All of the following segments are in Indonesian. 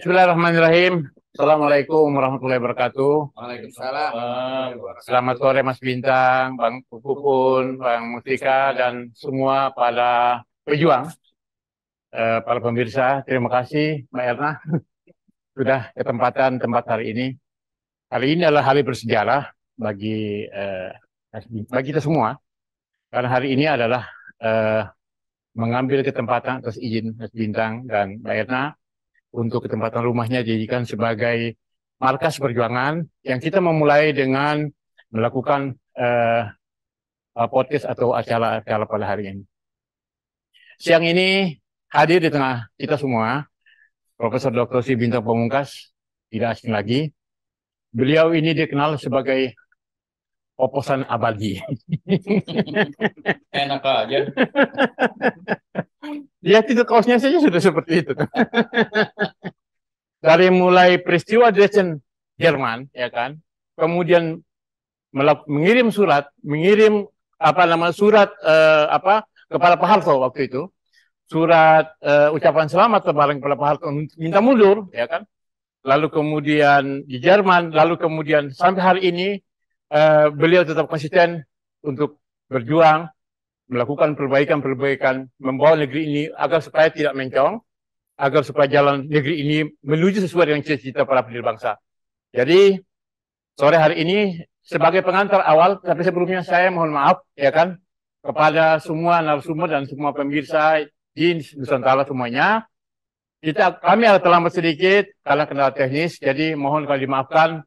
Bismillahirrahmanirrahim. Assalamualaikum warahmatullahi wabarakatuh. Waalaikumsalam. Selamat sore Mas Bintang, Bang Pupun, Bang Mustika, dan semua para pejuang, para pemirsa. Terima kasih Mbak Erna sudah ketempatan tempat hari ini. Hari ini adalah hari bersejarah bagi kita semua, karena hari ini adalah mengambil ketempatan atas izin Mas Bintang dan Mbak Erna untuk ketempatan rumahnya dijadikan sebagai markas perjuangan yang kita memulai dengan melakukan podcast atau acara-acara pada hari ini. Siang ini hadir di tengah kita semua Profesor Dr. Si Bintang Pamungkas, tidak asing lagi. Beliau ini dikenal sebagai oposan abadi. Enak aja. Ya, itu kaosnya saja sudah seperti itu. Dari mulai peristiwa Dresden Jerman, ya kan, kemudian mengirim surat kepada Pak Harto waktu itu, surat ucapan selamat kepada Pak Harto minta mundur, ya kan, lalu kemudian di Jerman, lalu kemudian sampai hari ini beliau tetap konsisten untuk berjuang melakukan perbaikan, membawa negeri ini agar supaya tidak mencong, agar supaya jalan negeri ini menuju sesuai dengan cita-cita para pendiri bangsa. Jadi sore hari ini sebagai pengantar awal, tapi sebelumnya saya mohon maaf ya kan kepada semua narasumber dan semua pemirsa di Nusantara semuanya. Kami ada terlambat sedikit karena kendala teknis, jadi mohon kalau dimaafkan,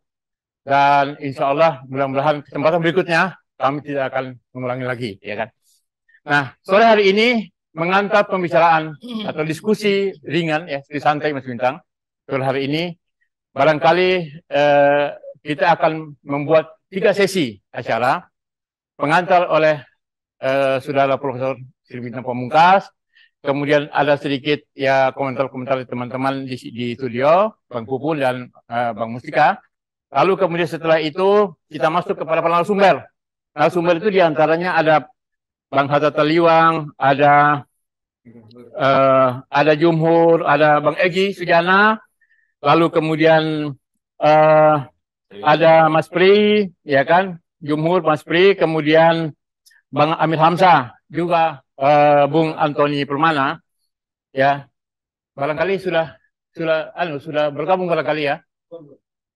dan insya Allah mudah-mudahan kesempatan berikutnya kami tidak akan mengulangi lagi, ya kan. Nah, sore hari ini mengantar pembicaraan atau diskusi ringan, ya, santai Mas Bintang. Sore hari ini barangkali kita akan membuat 3 sesi acara, pengantar oleh saudara Profesor Sri Bintang Pamungkas, kemudian ada sedikit ya komentar-komentar teman-teman di studio, Bang Pupun dan Bang Mustika. Lalu kemudian setelah itu kita masuk kepada para narasumber. Narasumber itu diantaranya ada Bang Hatta Taliwang, ada Jumhur, ada Bang Egi Sujana, lalu kemudian ada Mas Pri, ya kan, Jumhur, Mas Pri, kemudian Bang Amir Hamzah, juga Bung Antoni Permana, ya, barangkali sudah bergabung barangkali ya.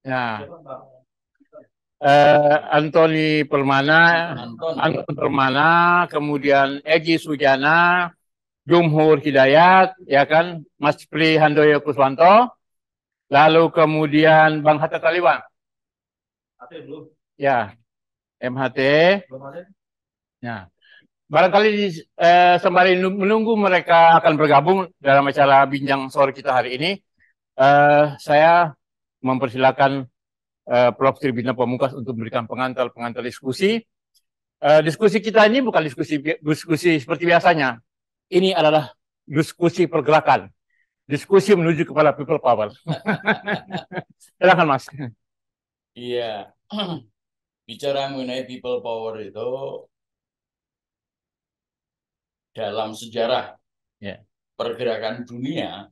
Nah, Antoni Permana, kemudian Egi Sujana, Jumhur Hidayat, ya kan, Mas Pri Handoyo Kuswanto, lalu kemudian Bang Hatta Taliwang, ya, MHT. Ya, barangkali sembari menunggu mereka akan bergabung dalam acara bincang sore kita hari ini, saya mempersilakan Prof. Sri Bintang Pamungkas untuk memberikan pengantar diskusi. Diskusi kita ini bukan diskusi seperti biasanya. Ini adalah diskusi pergerakan, diskusi menuju kepada people power. Silakan Mas. Iya, bicara mengenai people power itu dalam sejarah pergerakan dunia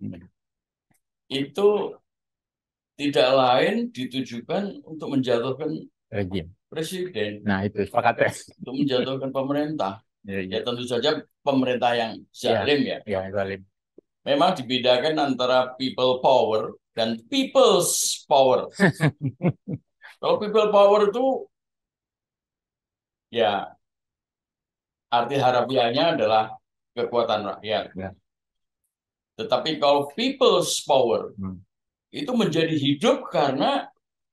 itu tidak lain ditujukan untuk menjatuhkan rejim presiden. Nah, itu sepakat ya. Untuk menjatuhkan pemerintah. Ya, tentu saja pemerintah yang zalim ya. Ya, zalim. Memang dibedakan antara people power dan people's power. Kalau people power itu ya arti harafiahnya adalah kekuatan rakyat. Ya. Tetapi kalau people's power itu menjadi hidup karena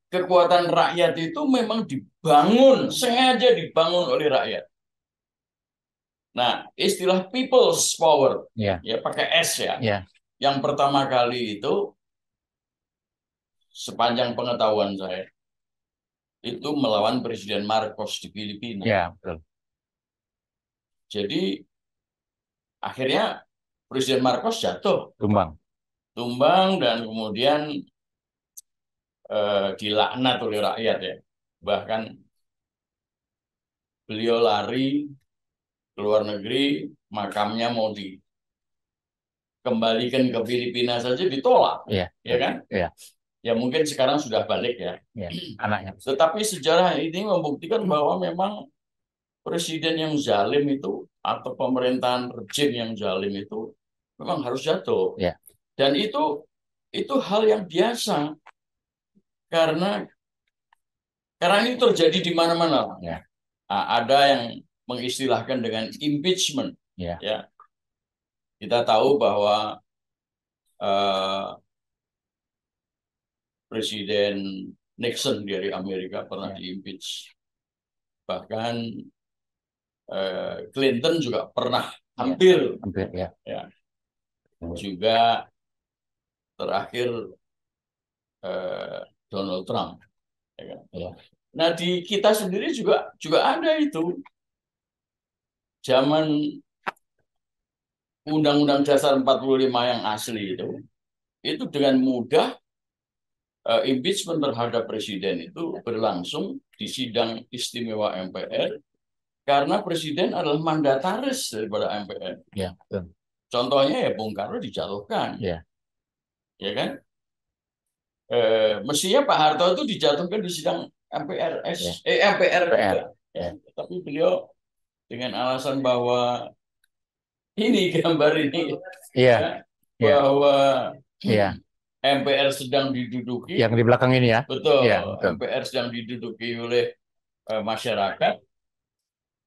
kekuatan rakyat itu memang dibangun, sengaja dibangun oleh rakyat. Nah, istilah people's power, ya pakai S ya. Yang pertama kali itu, sepanjang pengetahuan saya, itu melawan Presiden Marcos di Filipina. Ya, betul. Jadi, akhirnya Presiden Marcos jatuh. Tumbang dan kemudian dilaknat oleh rakyat ya. Bahkan beliau lari ke luar negeri, makamnya mau kembalikan ke Filipina saja ditolak, Iya. ya kan? Iya. Ya mungkin sekarang sudah balik ya. Iya. Anaknya. Tetapi sejarah ini membuktikan bahwa memang presiden yang zalim itu atau pemerintahan rejim yang zalim itu memang harus jatuh. Iya. Dan itu hal yang biasa karena ini terjadi di mana-mana. Ya. Nah, ada yang mengistilahkan dengan impeachment. Ya. Ya. Kita tahu bahwa Presiden Nixon dari Amerika pernah diimpeach. Bahkan Clinton juga pernah hampir. Ya. Ya. Juga terakhir Donald Trump. Ya kan? Ya. Nah di kita sendiri juga ada itu. Zaman Undang-Undang Dasar 45 yang asli itu dengan mudah impeachment terhadap presiden itu berlangsung di sidang istimewa MPR karena presiden adalah mandataris daripada MPR. Ya, betul. Contohnya ya Bung Karno dijatuhkan. Ya. Ya kan? Mestinya Pak Harto itu dijatuhkan di sidang MPR. MPR. Ya. Tapi beliau dengan alasan bahwa ini gambar ini ya, bahwa ya. MPR sedang diduduki. Yang di belakang ini ya. Betul. Ya, betul. MPR sedang diduduki oleh masyarakat,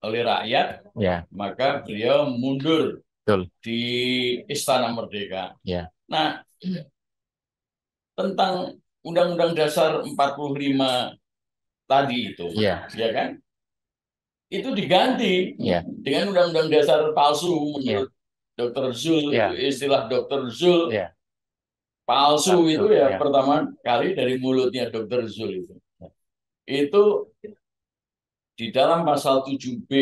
oleh rakyat. Ya. Maka beliau mundur. Betul. Di Istana Merdeka. Ya. Nah, tentang Undang-Undang Dasar 45 tadi itu, ya kan? Itu diganti dengan Undang-Undang Dasar palsu menurut Dr. Zul, istilah Dr. Zul. Palsu itu pertama kali dari mulutnya Dr. Zul itu. Itu di dalam pasal 7B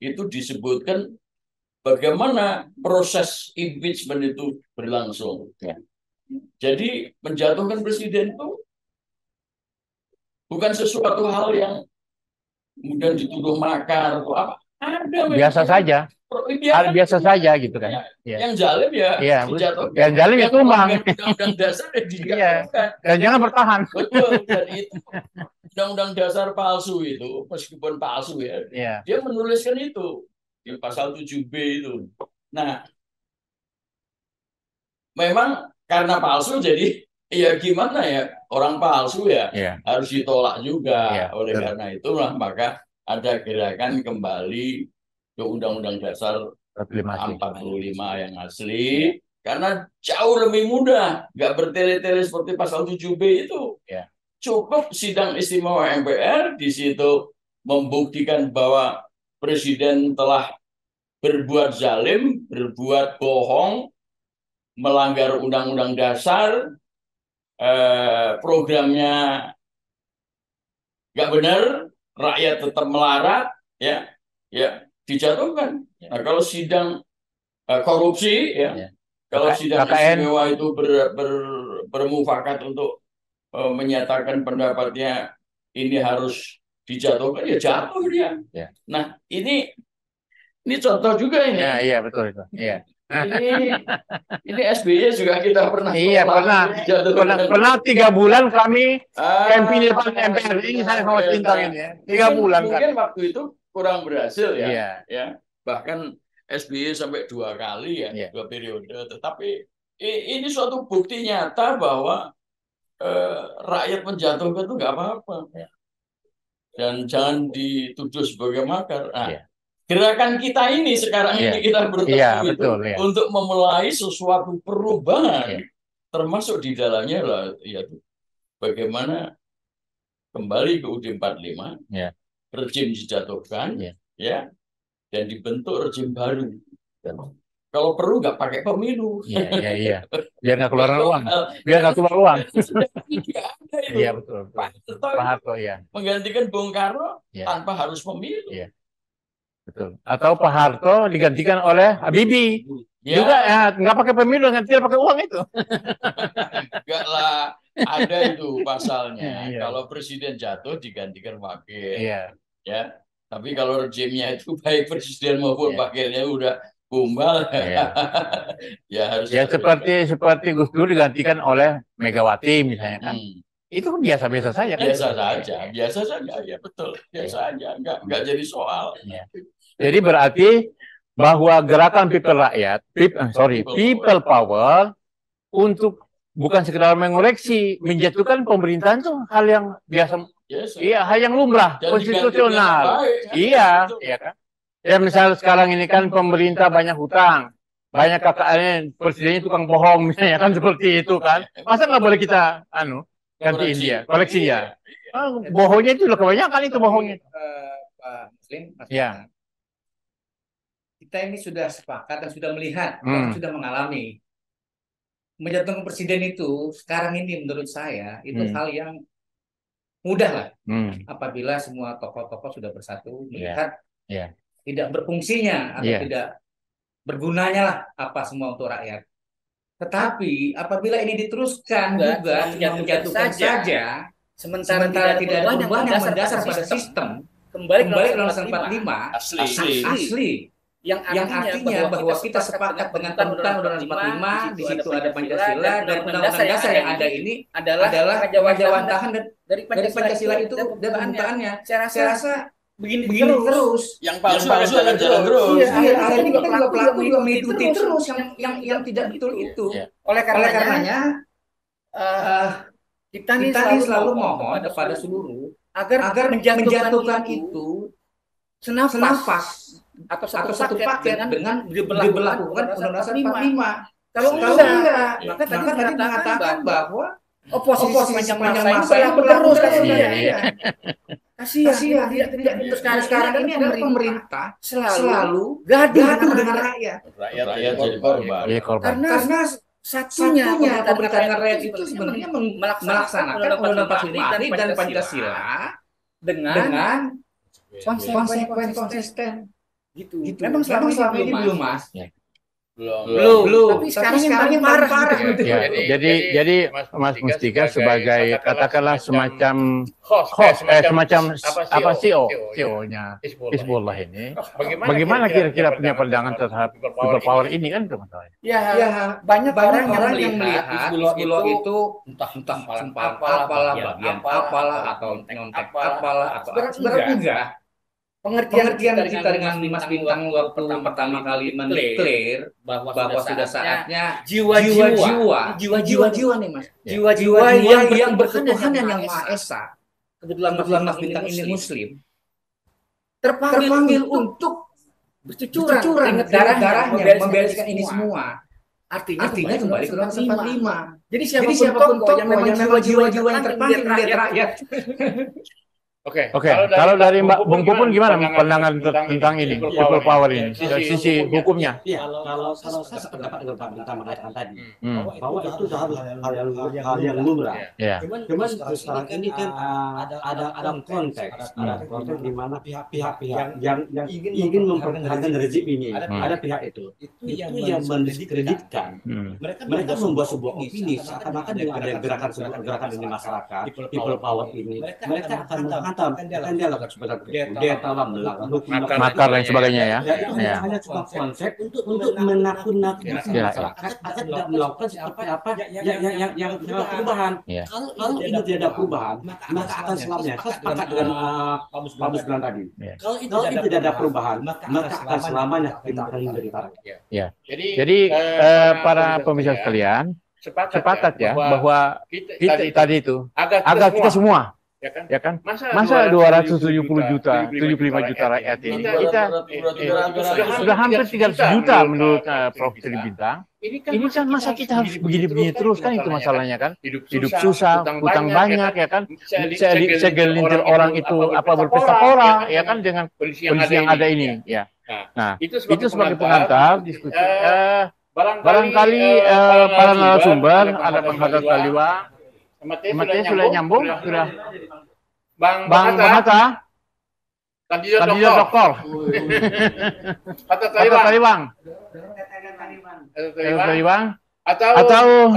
itu disebutkan bagaimana proses impeachment itu berlangsung. Jadi menjatuhkan presiden itu bukan sesuatu hal yang kemudian dituduh makar atau apa. Ada biasa saja. Hal biasa saja gitu kan. Yang zalim dijatuhkan. Yang zalim itu tumbang. Undang-undang dasar dijatuhkan. Dan jangan bertahan. Betul. Dan itu Undang-Undang Dasar palsu itu, meskipun palsu dia menuliskan itu di pasal 7B itu. Nah, memang karena palsu jadi ya gimana ya, orang palsu harus ditolak juga. Oleh karena itulah maka ada gerakan kembali ke Undang-Undang Dasar 45 yang asli karena jauh lebih mudah, nggak bertele-tele seperti pasal 7B itu. Cukup sidang istimewa MPR di situ membuktikan bahwa presiden telah berbuat zalim, berbuat bohong, melanggar undang-undang dasar, programnya nggak benar, rakyat tetap melarat, ya dijatuhkan. Nah, kalau sidang korupsi, kalau sidang istimewa itu bermufakat untuk menyatakan pendapatnya ini harus dijatuhkan, ya jatuh dia. Nah, ini contoh juga ini. Iya betul itu. Iya. Ini SBY juga kita pernah. Iya pernah 3 bulan kami campaign di depan MPR ini saya sama Sintang ini 3 bulan mungkin waktu itu kurang berhasil ya. Bahkan SBY sampai 2 kali 2 periode. Tetapi ini suatu bukti nyata bahwa rakyat menjatuhkan itu nggak apa-apa. Dan jangan dituduh sebagai makar. Gerakan kita ini sekarang ini kita bertemu untuk memulai sesuatu perubahan, termasuk di dalamnya bagaimana kembali ke UUD 45, rejim dijatuhkan, dan dibentuk rejim baru. Kalau perlu nggak pakai pemilu. Biar nggak keluar uang. Iya betul. Pak Harto menggantikan Bung Karno tanpa harus pemilu. Betul. Atau Pak Harto digantikan oleh Habibie. Juga nggak pakai pemilu, tidak pakai uang itu. Enggak lah, ada itu pasalnya. Kalau presiden jatuh digantikan wakil. Tapi kalau rejimnya itu baik presiden maupun wakilnya udah Kumbal. Ya. Ya harus Ya seperti Gus Dur digantikan oleh Megawati misalnya kan. Itu kan biasa-biasa saja kan. biasa saja, ya betul, biasa aja, nggak jadi soal. Ya. Jadi berarti bahwa gerakan people power untuk bukan sekedar mengoreksi, menjatuhkan pemerintahan itu hal yang biasa, iya, hal yang lumrah, konstitusional. Iya, iya kan. Ya misalnya sekarang ini kan pemerintah banyak hutang, banyak KKN, presidennya tukang bohong misalnya kan seperti itu kan. Masa nggak boleh kita gantiin dia, koleksi ya. Bohongnya itu loh, kebanyakan itu bohongnya. Pak Muslim, Mas Ya. Kita ini sudah sepakat dan sudah melihat, dan sudah mengalami menjatuhkan presiden itu sekarang ini menurut saya itu hal yang mudah lah apabila semua tokoh-tokoh sudah bersatu melihat tidak berfungsinya atau tidak bergunanya lah apa semua untuk rakyat. Tetapi apabila ini diteruskan juga menjatuhkan saja sementara tidak ada perubahan yang mendasar pada sistem, kembali ke Undang-Undang 45 asli yang artinya bahwa kita sepakat dengan pembentukan Undang-Undang 45, di situ ada Pancasila, dan Undang-Undang dasar yang ada ini adalah kewajawantahan dari Pancasila itu dan pembukaannya. Saya rasa begini terus. Yang palsu akan jalan terus. Akhirnya juga pelaku juga mengikuti terus yang tidak betul itu. Oleh karenanya kita ini selalu mohon kepada seluruh agar menjatuhkan itu senafas atau satu paket dengan diberlakukan Undang-Undang 45. Kalau enggak, maka tadi mengatakan bahwa oposisi sepanjang masa itu berlaku terus. Kasihan, tidak terus sekarang ini adalah pemerintah selalu gaduh dengan rakyat. Rakyat jadi korban. Karena satunya pemerintahan rakyat itu sebenarnya melaksanakan Undang-Undang 45 dan Pancasila dengan konsisten. Gitu. Memang selama ini belum, Mas. Belum. Tapi sekarang yang parah. Gitu. Ya, jadi Mas Mustika sebagai katakanlah semacam host, semacam apa CEO-nya Hizbullah ini, bagaimana kira-kira punya pandangan terhadap people power ini kan itu masalahnya? Ya, banyak orang yang melihat Hizbullah itu entah apalah, bagian apalah atau nyontek apalah atau enggak. Pengertian kita dengan Mas Bintang waktu pertama kali mendeklar bahwa sudah saatnya jiwa-jiwa nih Mas, jiwa-jiwa yang berketuhanan yang Maha Esa. Kebetulan Mas Bintang ini Muslim, terpanggil untuk bercucuran darahnya membereskan ini semua. Artinya kembali ke Undang-Undang 45. Jadi siapapun tokoh yang memang jiwa-jiwa yang terpanggil dari rakyat. Oke. Kalau dari Mbak Bung Pupun gimana pandangan tentang ini, people power ini, dari sisi hukumnya? Iya, kalau saya sependapat dengan Pak Bintang mengatakan tadi, bahwa itu hal yang lumrah. Cuman sekarang ini kan ada konteks di mana pihak-pihak yang ingin mempertahankan rezim ini, ada pihak itu yang mendiskreditkan. Mereka membuat sebuah opini seakan-akan dengan ada gerakan ini masyarakat, people power ini, mereka akan menghantam dia lakukan seperti itu, dia talam melakukan makar dan sebagainya ya. Itu hanya cuma konsep untuk menakut-nakuti masyarakat agar tidak melakukan seperti apa yang perubahan. Kalau ini tidak ada perubahan, maka akan selamanya. Saya sepakat dengan Pak Mus bilang tadi. Kalau ini tidak ada perubahan, maka akan selamanya kita akan menjadi rakyat. Jadi para pemirsa sekalian sepakat ya bahwa kita tadi itu agar kita semua, ya kan? Masa 270 juta, 75 juta rakyat ini kita sudah hampir 300 juta menurut Prof. Tri Bintang. Ini kan masa kita harus begini-begini terus kan, itu masalahnya kan? Hidup susah, utang banyak ya kan? Segelintir orang itu berpesta pora ya kan dengan kondisi yang ada ini ya. Nah, itu sebagai pengantar diskusi. Barangkali para narasumber ada Bang Hatta Taliwang. Materi sudah nyambung, sudah. Bang Hatta, kandidat doktor. Hatta Taliwang. Atau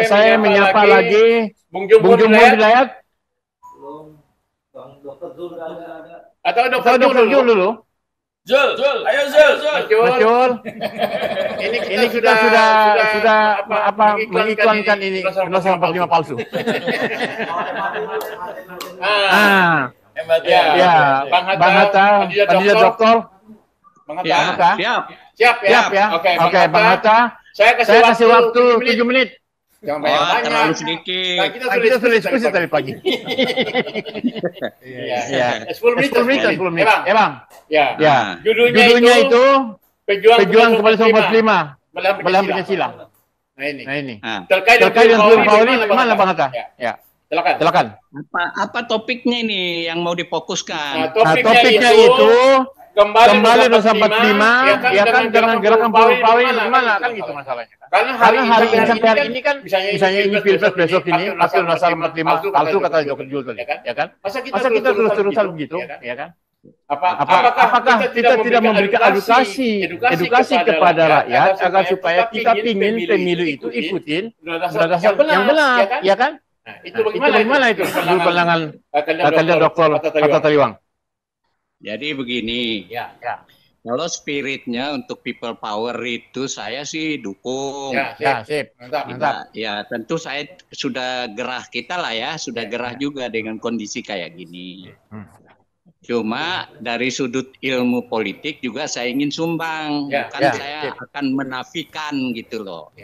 saya menyapa lagi Bung Jumbo Hidayat. Atau Dokter Jul dulu. Zul, ayo Zul. Betul. Ini kita sudah mengiklankan ini Nosa 45 palsu. Hebat Ya, Bang Hatta, kandidat doktor. Bang Ya, Hatta. Siap ya. Oke, Bang Hatta. Saya kasih waktu 7 menit. Jangan banyak-banyak. Terlalu sedikit. Nah, kita sudah diskusi tadi pagi. Iya. 10 menit. Ya, Bang. Ya. Judulnya itu Pejuang Kembali 45 Melawan Pancasila. Pancasila. Nah ini. Terkait dengan Freedom Power ini gimana Bang Hatta? Ya. Silakan. Apa topiknya ini yang mau difokuskan? Topiknya itu kembali Nusa 45 ya kan dengan gerakan Power ini gimana kan gitu masalahnya. Karena hari ini sampai hari ini kan misalnya ini Pilpres besok ini hasil Nusa 45 palsu kata Dr. Jul tadi ya kan. Masa kita terus-terusan begitu ya kan? Apakah kita tidak memberikan edukasi kepada rakyat agar supaya kita ingin pemilu itu ikutin berdasarkan yang benar ya kan? Nah, itu bagaimana itu menurut pandangan kandidat Dr. Hatta Taliwang? Jadi begini, kalau spiritnya untuk people power itu saya sih dukung. Ya, sip. Mantap. Ya, tentu saya sudah gerah kita lah ya, sudah gerah juga dengan kondisi kayak gini. Cuma dari sudut ilmu politik juga saya ingin sumbang, bukan saya akan menafikan gitu loh.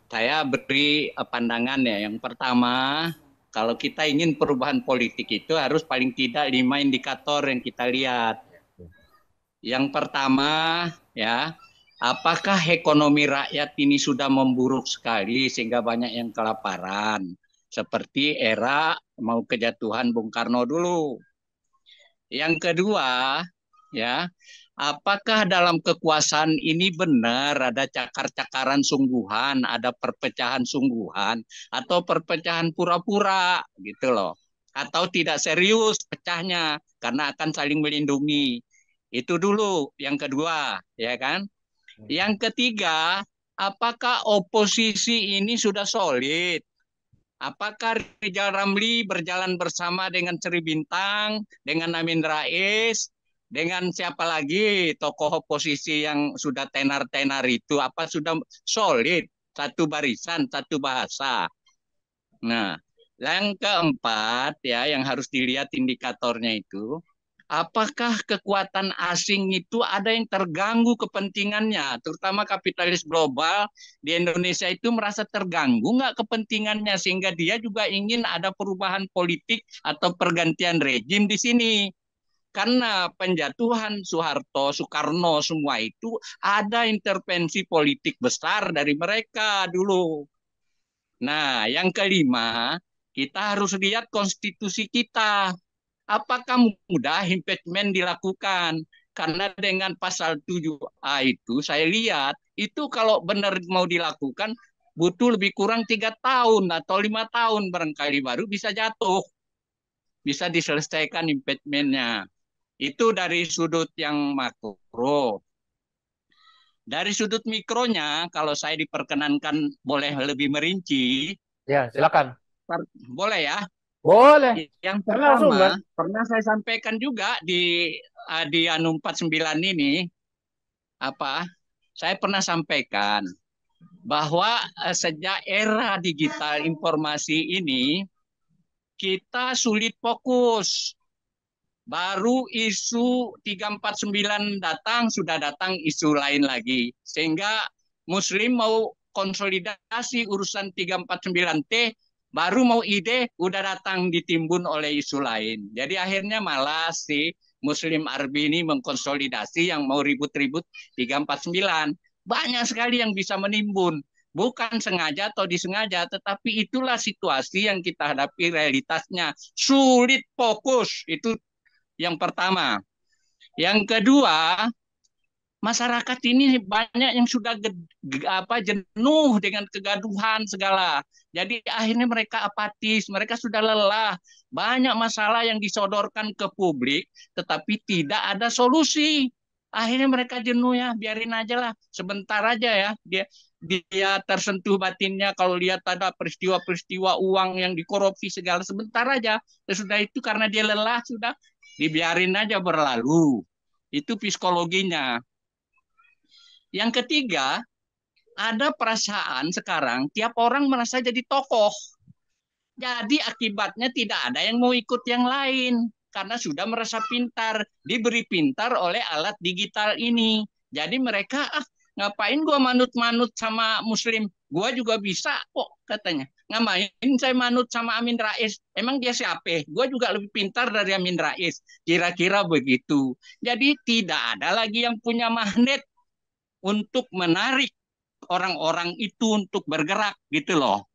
Saya beri pandangan ya. Yang pertama, kalau kita ingin perubahan politik itu harus paling tidak 5 indikator yang kita lihat. Yang pertama ya, apakah ekonomi rakyat ini sudah memburuk sekali sehingga banyak yang kelaparan, seperti era mau kejatuhan Bung Karno dulu. Yang kedua ya, apakah dalam kekuasaan ini benar ada cakar-cakaran sungguhan, ada perpecahan sungguhan, atau perpecahan pura-pura gitu loh. Atau tidak serius pecahnya karena akan saling melindungi. Itu dulu yang kedua, ya kan? Yang ketiga, apakah oposisi ini sudah solid? Apakah Rizal Ramli berjalan bersama dengan Sri Bintang, dengan Amin Rais, dengan siapa lagi tokoh oposisi yang sudah tenar-tenar itu, apa sudah solid, satu barisan, satu bahasa. Nah, yang keempat ya yang harus dilihat indikatornya itu, apakah kekuatan asing itu ada yang terganggu kepentingannya, terutama kapitalis global di Indonesia itu merasa terganggu nggak kepentingannya sehingga dia juga ingin ada perubahan politik atau pergantian rejim di sini. Karena penjatuhan Soekarno semua itu ada intervensi politik besar dari mereka dulu. Nah, yang kelima, kita harus lihat konstitusi kita. Apakah mudah impeachment dilakukan? Karena dengan pasal 7A itu saya lihat itu kalau benar mau dilakukan butuh lebih kurang 3 tahun atau 5 tahun barangkali baru bisa jatuh. Bisa diselesaikan impeachment-nya. Itu dari sudut yang makro. Dari sudut mikronya, kalau saya diperkenankan boleh lebih merinci. Ya, silakan. Boleh ya? Boleh. Yang pertama, pernah saya sampaikan juga di Anu 49 ini, saya pernah sampaikan bahwa sejak era digital informasi ini, kita sulit fokus. Baru isu 349 datang, sudah datang isu lain lagi. Sehingga Muslim mau konsolidasi urusan 349T, baru mau ide, udah datang ditimbun oleh isu lain. Jadi akhirnya malas si Muslim Arbi ini mengkonsolidasi yang mau ribut-ribut 349. Banyak sekali yang bisa menimbun. Bukan sengaja atau disengaja, tetapi itulah situasi yang kita hadapi realitasnya. Sulit fokus, itu yang pertama. Yang kedua, masyarakat ini banyak yang sudah jenuh dengan kegaduhan segala. Jadi akhirnya mereka apatis, mereka sudah lelah. Banyak masalah yang disodorkan ke publik, tetapi tidak ada solusi. Akhirnya mereka jenuh ya, biarin aja lah. Sebentar aja ya, dia tersentuh batinnya kalau lihat ada peristiwa-peristiwa uang yang dikorupsi segala. Sebentar aja. Sudah itu karena dia lelah, sudah dibiarin aja berlalu. Itu psikologinya. Yang ketiga, ada perasaan sekarang tiap orang merasa jadi tokoh. Jadi akibatnya tidak ada yang mau ikut yang lain karena sudah merasa pintar, diberi pintar oleh alat digital ini. Jadi mereka ngapain gua manut-manut sama Muslim? Gua juga bisa kok katanya. Ngapain saya manut sama Amin Rais? Emang dia siapa? Gua juga lebih pintar dari Amin Rais. Kira-kira begitu. Jadi tidak ada lagi yang punya magnet untuk menarik orang-orang itu untuk bergerak gitu loh.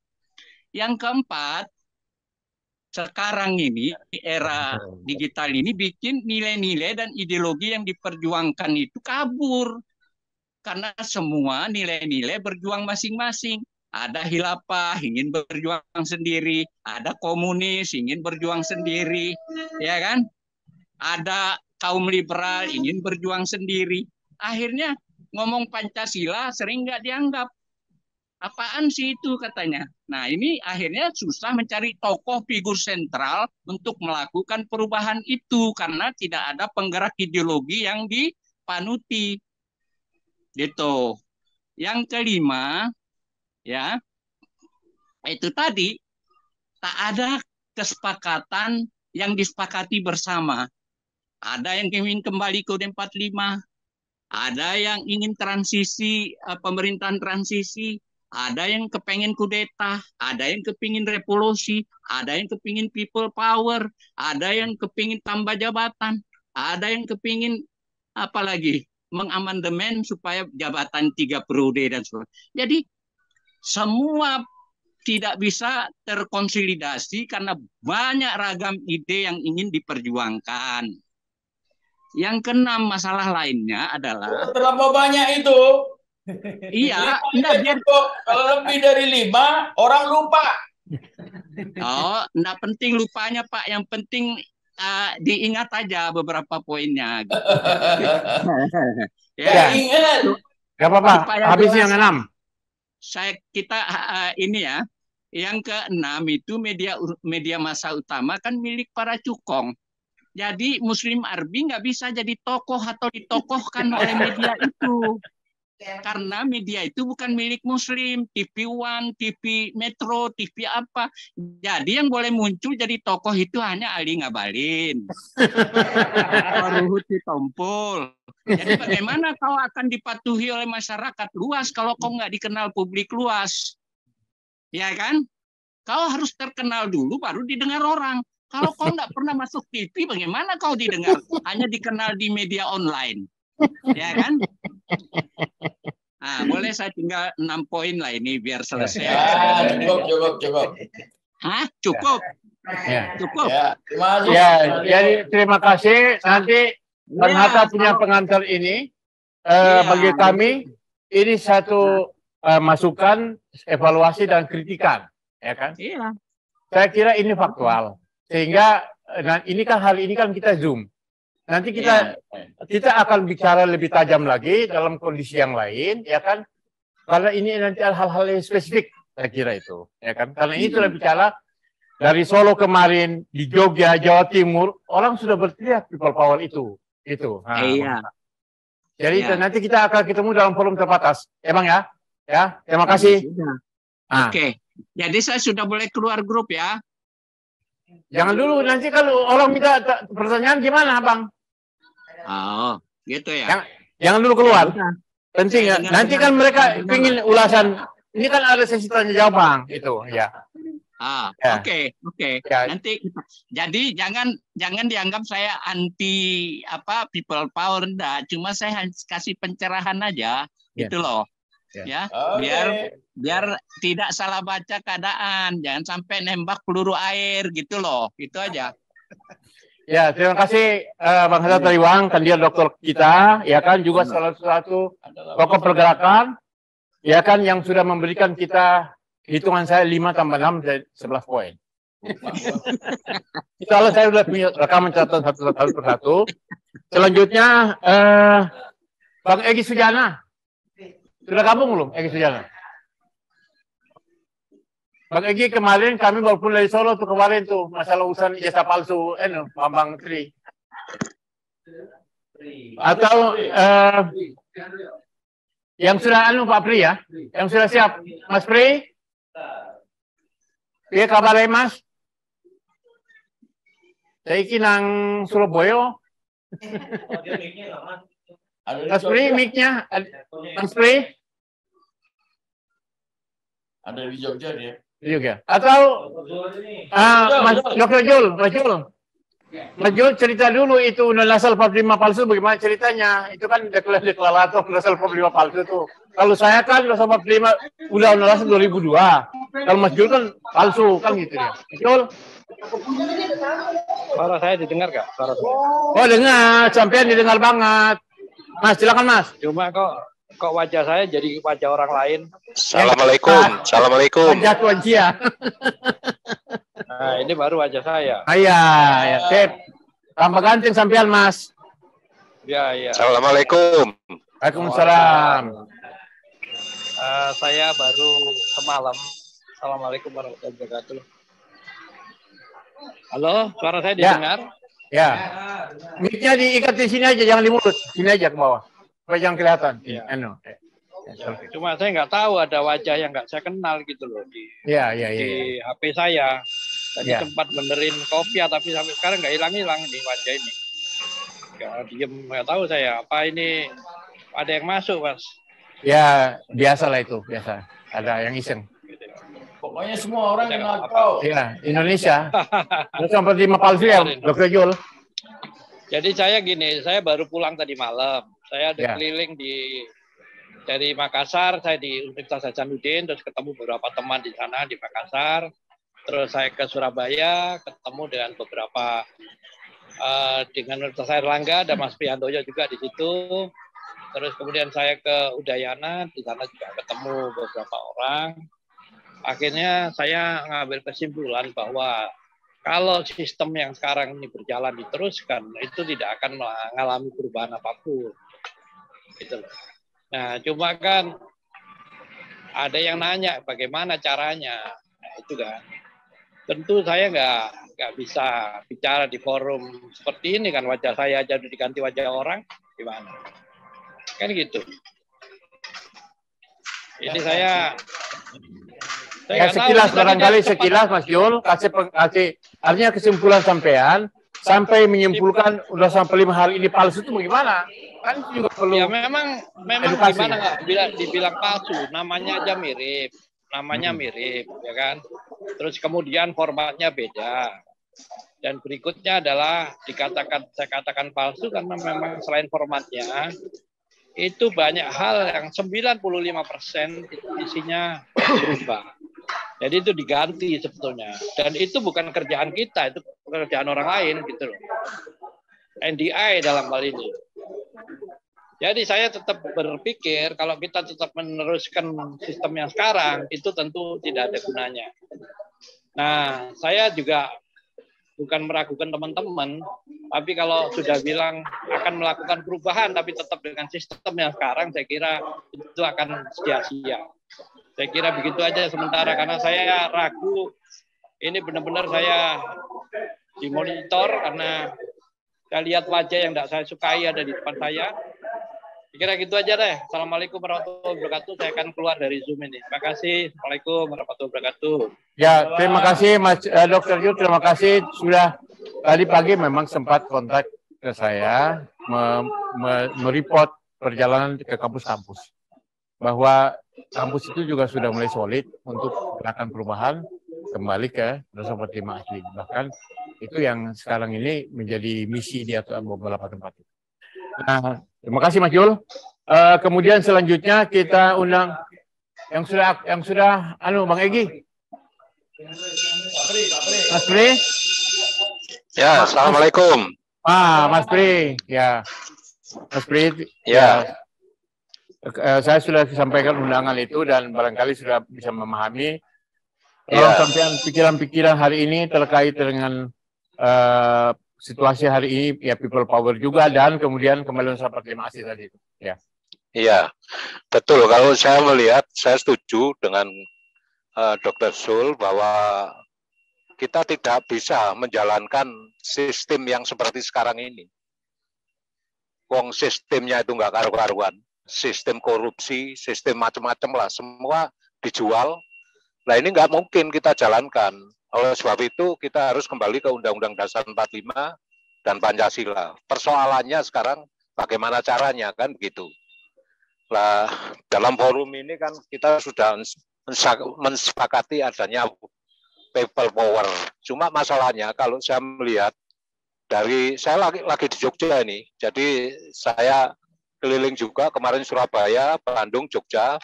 Yang keempat, sekarang ini era digital ini bikin nilai-nilai dan ideologi yang diperjuangkan itu kabur. Karena semua nilai-nilai berjuang masing-masing. Ada khilafah ingin berjuang sendiri, ada komunis ingin berjuang sendiri, ya kan? Ada kaum liberal ingin berjuang sendiri. Akhirnya ngomong Pancasila sering nggak dianggap. Apaan sih itu katanya. Nah ini akhirnya susah mencari tokoh figur sentral untuk melakukan perubahan itu karena tidak ada penggerak ideologi yang dipanuti. Gitu. Yang kelima, ya itu tadi tak ada kesepakatan yang disepakati bersama. Ada yang ingin kembali ke UUD 45, ada yang ingin transisi, pemerintahan transisi, ada yang kepengen kudeta, ada yang kepingin revolusi, ada yang kepingin people power, ada yang kepingin tambah jabatan, ada yang kepingin apalagi mengamandemen supaya jabatan 3 periode dan sebagainya. Jadi semua tidak bisa terkonsolidasi karena banyak ragam ide yang ingin diperjuangkan. Yang keenam masalah lainnya adalah terlalu banyak itu. Iya, enggak biar kalau lebih dari 5 orang lupa. Oh, enggak penting lupanya Pak, yang penting diingat aja beberapa poinnya. Gitu. Ya, ingat. Gak apa-apa, habis yang 6. Kita ini ya, yang keenam itu media massa utama kan milik para cukong. Jadi Muslim Arbi nggak bisa jadi tokoh atau ditokohkan oleh media itu. Karena media itu bukan milik Muslim, TV One, TV Metro, TV apa. Jadi yang boleh muncul jadi tokoh itu hanya Ali Ngabalin, Ruhut Sitompul. Jadi bagaimana kau akan dipatuhi oleh masyarakat luas kalau kau nggak dikenal publik luas? Ya kan? Kau harus terkenal dulu baru didengar orang. Kalau kau nggak pernah masuk TV, bagaimana kau didengar? Hanya dikenal di media online. Ya kan? Nah, boleh saya tinggal 6 poin lah ini biar selesai. Ya, cukup. Hah? Cukup? Ya. Cukup? Ya, jadi terima kasih. Nanti Bang Hatta punya pengantar ini. Bagi kami, ini satu masukan, evaluasi, dan kritikan. Ya kan? Iya. Saya kira ini faktual. Sehingga ini kan kita Zoom. Nanti kita akan bicara lebih tajam lagi dalam kondisi yang lain, ya kan? Karena ini nanti hal-hal yang spesifik, saya kira itu, ya kan? Karena ini sudah bicara dari Solo kemarin, di Jogja, Jawa Timur, orang sudah berteriak people power itu. Nah, iya. Jadi nanti kita akan ketemu dalam forum terbatas, Bang ya? Ya, terima kasih. Oke. Jadi saya sudah boleh keluar grup ya? Jangan dulu, nanti kalau orang minta pertanyaan gimana, Bang? Oh, gitu ya. Jangan dulu keluar. Penting ya. Nanti kan mereka ingin ulasan. Ini kan ada sesi tanya jawab, Bang. Itu, ya. Oke. Ya. Nanti jadi jangan dianggap saya anti people power, enggak. Cuma saya kasih pencerahan aja, gitu loh. Ya, biar tidak salah baca keadaan, jangan sampai nembak peluru air gitu loh, itu aja. Ya, terima kasih Bang Hatta Tariwang, kandidat doktor kita, ya kan, juga salah satu tokoh pergerakan, ya kan, yang sudah memberikan kita hitungan saya 5 tambah 6 dari 11 poin. Itu saya sudah punya rekaman catatan satu persatu. Selanjutnya Bang Egy Sujana. Sudah gabung belum, Egy Sujana? Bang Egy kemarin kami baru pulang dari Solo tuh kemarin tuh masalah urusan ijazah palsu, Bambang Tri. Atau yang sudah Pak Pri ya, yang sudah siap, Mas Pri? Iya kabar Mas? Saya nang Surabaya. Mas Pri, mic-nya, Mas Pri? Ada di Jogja dia. Juga. Atau Mas Dr. Jul, Mas Jul cerita dulu itu Undang-Undang 45 palsu bagaimana ceritanya? Itu kan deklarator Undang-Undang 45 palsu itu. Kalau saya kan Undang-Undang 45 Undang-Undang 2002. Kalau Mas Jul kan palsu kan gitu ya. Jul. Suara saya didengar nggak? Oh dengar, sampean didengar banget. Mas silakan Mas. Cuma kok wajah saya jadi wajah orang lain. Assalamualaikum. Assalamualaikum. Wajah Tuancia. Nah, ini baru wajah saya. Iya, ya, Tep. Tambah ganteng sampean, Mas. Ya, ya. Assalamualaikum. Waalaikumsalam. Saya baru semalam. Assalamualaikum warahmatullahi wabarakatuh. Halo, suara saya didengar? Ya. Mic-nya diikat di sini aja, jangan di mulut. Sini aja ke bawah. Supaya jangan kelihatan. Ya. Cuma saya nggak tahu ada wajah yang nggak saya kenal gitu loh di HP saya. Tadi sempat benerin kopi, tapi sampai sekarang nggak hilang-hilang nih wajah ini. Nggak diem, nggak tahu saya apa ini ada yang masuk, Mas. Ya biasa lah itu, biasa. Ada yang iseng. Pokoknya semua orang kenal kau. Iya, Indonesia. Sampai 5 palsu ya, Dr. Jul. Jadi saya gini, saya baru pulang tadi malam. Saya ada keliling dari Makassar, saya di Universitas Hasanuddin, terus ketemu beberapa teman di sana di Makassar. Terus saya ke Surabaya, ketemu dengan beberapa dengan Universitas Airlangga, dan Mas Prihandoyo juga di situ. Terus kemudian saya ke Udayana, di sana juga ketemu beberapa orang. Akhirnya saya ngambil kesimpulan bahwa kalau sistem yang sekarang ini berjalan diteruskan, itu tidak akan mengalami perubahan apapun. Gitu. Nah, cuma kan ada yang nanya bagaimana caranya. Nah, itu kan. Tentu saya nggak bisa bicara di forum seperti ini kan, wajah saya aja diganti wajah orang, gimana? Kan gitu. Ini saya sekilas barangkali sekilas Mas Jul kasih artinya kesimpulan sampean sampai menyimpulkan udah sampai 5 hari ini palsu itu bagaimana? Kan juga perlu. Ya memang edukasi. Gimana nggak dibilang palsu, namanya aja mirip. Namanya mirip, ya kan? Terus kemudian formatnya beda. Dan berikutnya adalah saya katakan palsu karena memang selain formatnya itu banyak hal yang 95% itu isinya berubah. Jadi itu diganti sebetulnya. Dan itu bukan kerjaan kita, itu kerjaan orang lain gitu loh. NDI dalam hal ini. Jadi saya tetap berpikir kalau kita tetap meneruskan sistem yang sekarang, itu tentu tidak ada gunanya. Nah, saya juga bukan meragukan teman-teman, tapi kalau sudah bilang akan melakukan perubahan tapi tetap dengan sistem yang sekarang, saya kira itu akan sia-sia. Saya kira begitu aja sementara, karena saya ragu ini benar-benar saya dimonitor karena saya lihat wajah yang tidak saya sukai ada di depan saya. Kira gitu aja deh. Assalamualaikum warahmatullahi wabarakatuh. Saya akan keluar dari Zoom ini. Terima kasih. Assalamualaikum warahmatullahi wabarakatuh. Ya, terima kasih Mas Dr. Jul. Terima kasih sudah tadi pagi memang sempat kontak ke saya mereport perjalanan ke kampus-kampus bahwa kampus itu juga sudah mulai solid untuk gerakan perubahan kembali ke 245 asli. Bahkan itu yang sekarang ini menjadi misi di beberapa tempat. Nah, terima kasih Mas Jul. Kemudian selanjutnya kita undang yang sudah Bang Egy. Mas Pri. Ya, Assalamualaikum. Mas Pri, ya. Mas Pri, ya. Saya sudah sampaikan undangan itu dan barangkali sudah bisa memahami. Kalau sampean pikiran-pikiran hari ini terkait dengan situasi hari ini, ya people power juga, dan kemudian kembali 45 asli tadi itu. Ya. Iya, betul. Kalau saya melihat, saya setuju dengan Dr. Zul bahwa kita tidak bisa menjalankan sistem yang seperti sekarang ini. Wong sistemnya itu nggak karu-karuan, sistem korupsi, sistem macam-macam lah, semua dijual. Nah ini nggak mungkin kita jalankan. Oleh sebab itu kita harus kembali ke Undang-Undang Dasar 45 dan Pancasila. Persoalannya sekarang bagaimana caranya, kan begitu. Nah, dalam forum ini kan kita sudah mensepakati adanya people power. Cuma masalahnya kalau saya melihat saya lagi di Jogja ini, jadi saya keliling juga kemarin Surabaya, Bandung, Jogja.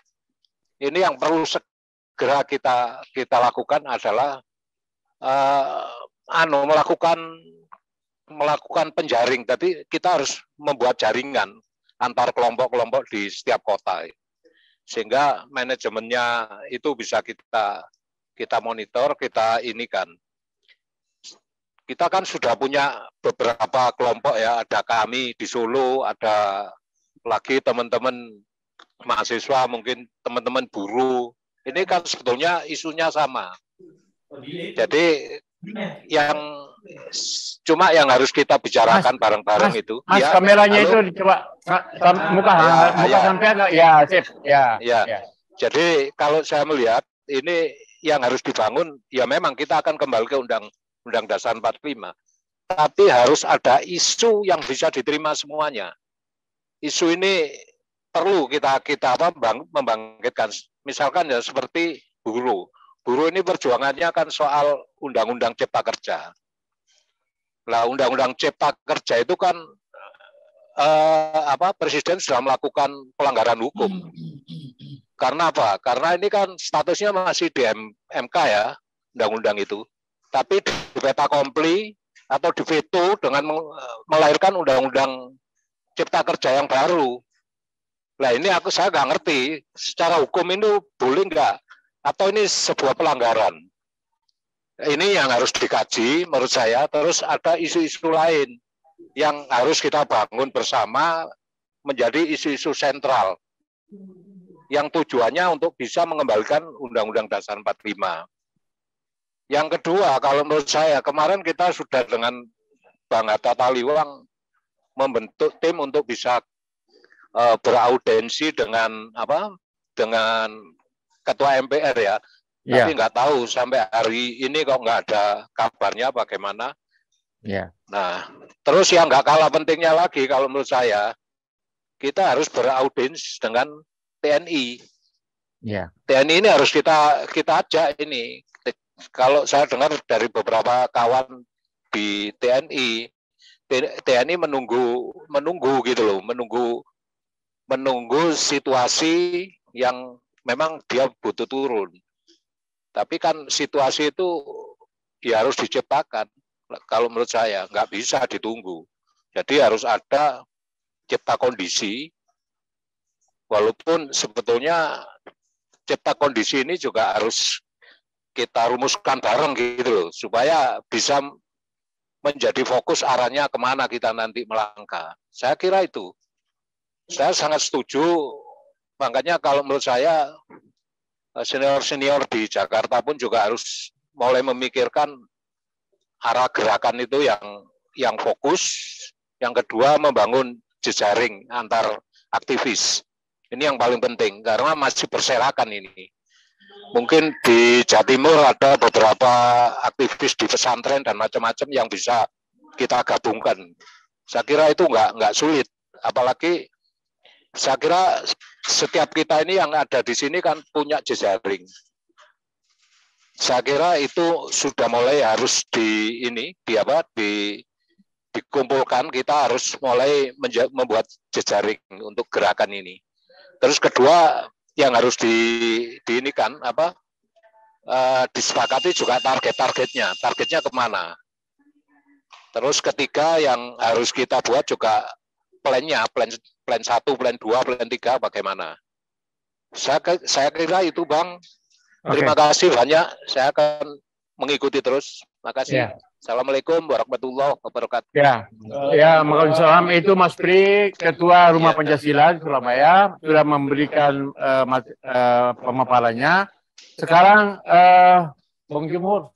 Ini yang perlu segera kita lakukan adalah melakukan penjaring. Tapi kita harus membuat jaringan antar kelompok-kelompok di setiap kota, sehingga manajemennya itu bisa kita monitor, kita inikan. Kita kan sudah punya beberapa kelompok ya, ada kami di Solo, ada lagi teman-teman mahasiswa, mungkin teman-teman buruh. Ini kan sebetulnya isunya sama. Jadi cuma yang harus kita bicarakan bareng-bareng itu. Mas, ya, kameranya itu coba muka sampai agak ya, sip. Ya. Jadi kalau saya melihat ini yang harus dibangun, ya memang kita akan kembali ke Undang Dasar 45. Tapi harus ada isu yang bisa diterima semuanya. Isu ini perlu kita membangkitkan. Misalkan ya seperti buruh. Buruh ini perjuangannya kan soal Undang-Undang Cipta Kerja. Nah, Undang-Undang Cipta Kerja itu kan Presiden sudah melakukan pelanggaran hukum. Karena apa? Karena ini kan statusnya masih di MK ya, undang-undang itu. Tapi di peta kompli atau di veto dengan melahirkan Undang-Undang Cipta Kerja yang baru. Nah ini saya nggak ngerti secara hukum ini boleh nggak, atau ini sebuah pelanggaran. Ini yang harus dikaji menurut saya. Terus ada isu-isu lain yang harus kita bangun bersama menjadi isu-isu sentral yang tujuannya untuk bisa mengembalikan Undang-Undang Dasar 45. Yang kedua, kalau menurut saya, kemarin kita sudah dengan Bang Hatta Taliwang membentuk tim untuk bisa beraudensi dengan Ketua MPR ya. Tapi nggak tahu sampai hari ini kok nggak ada kabarnya bagaimana. Nah, terus yang nggak kalah pentingnya lagi kalau menurut saya, kita harus beraudiens dengan TNI. TNI ini harus kita ajak ini. Kalau saya dengar dari beberapa kawan di TNI menunggu gitu loh, menunggu situasi yang memang dia butuh turun. Tapi kan situasi itu ya harus diciptakan. Kalau menurut saya nggak bisa ditunggu. Jadi harus ada cipta kondisi. Walaupun sebetulnya cipta kondisi ini juga harus kita rumuskan bareng gitu loh, supaya bisa menjadi fokus arahnya kemana kita nanti melangkah. Saya kira itu. Saya sangat setuju, makanya kalau menurut saya senior-senior di Jakarta pun juga harus mulai memikirkan arah gerakan itu yang fokus. Yang kedua, membangun jejaring antar aktivis. Ini yang paling penting, karena masih berserakan ini. Mungkin di Jawa Timur ada beberapa aktivis di pesantren dan macam-macam yang bisa kita gabungkan. Saya kira itu nggak sulit. Apalagi saya kira setiap kita ini yang ada di sini kan punya jejaring. Saya kira itu sudah mulai harus dikumpulkan. Kita harus mulai membuat jejaring untuk gerakan ini. Terus kedua, yang harus disepakati juga targetnya kemana. Terus ketiga yang harus kita buat juga plan 1, plan 2, plan 3 bagaimana. Saya kira itu Bang. Terima kasih banyak. Saya akan mengikuti terus. Terima kasih. Assalamualaikum warahmatullahi wabarakatuh. Waalaikumsalam. Itu Mas Pri, Ketua Rumah Pancasila di Surabaya, sudah memberikan pemaparannya. Sekarang Bung Jumhur,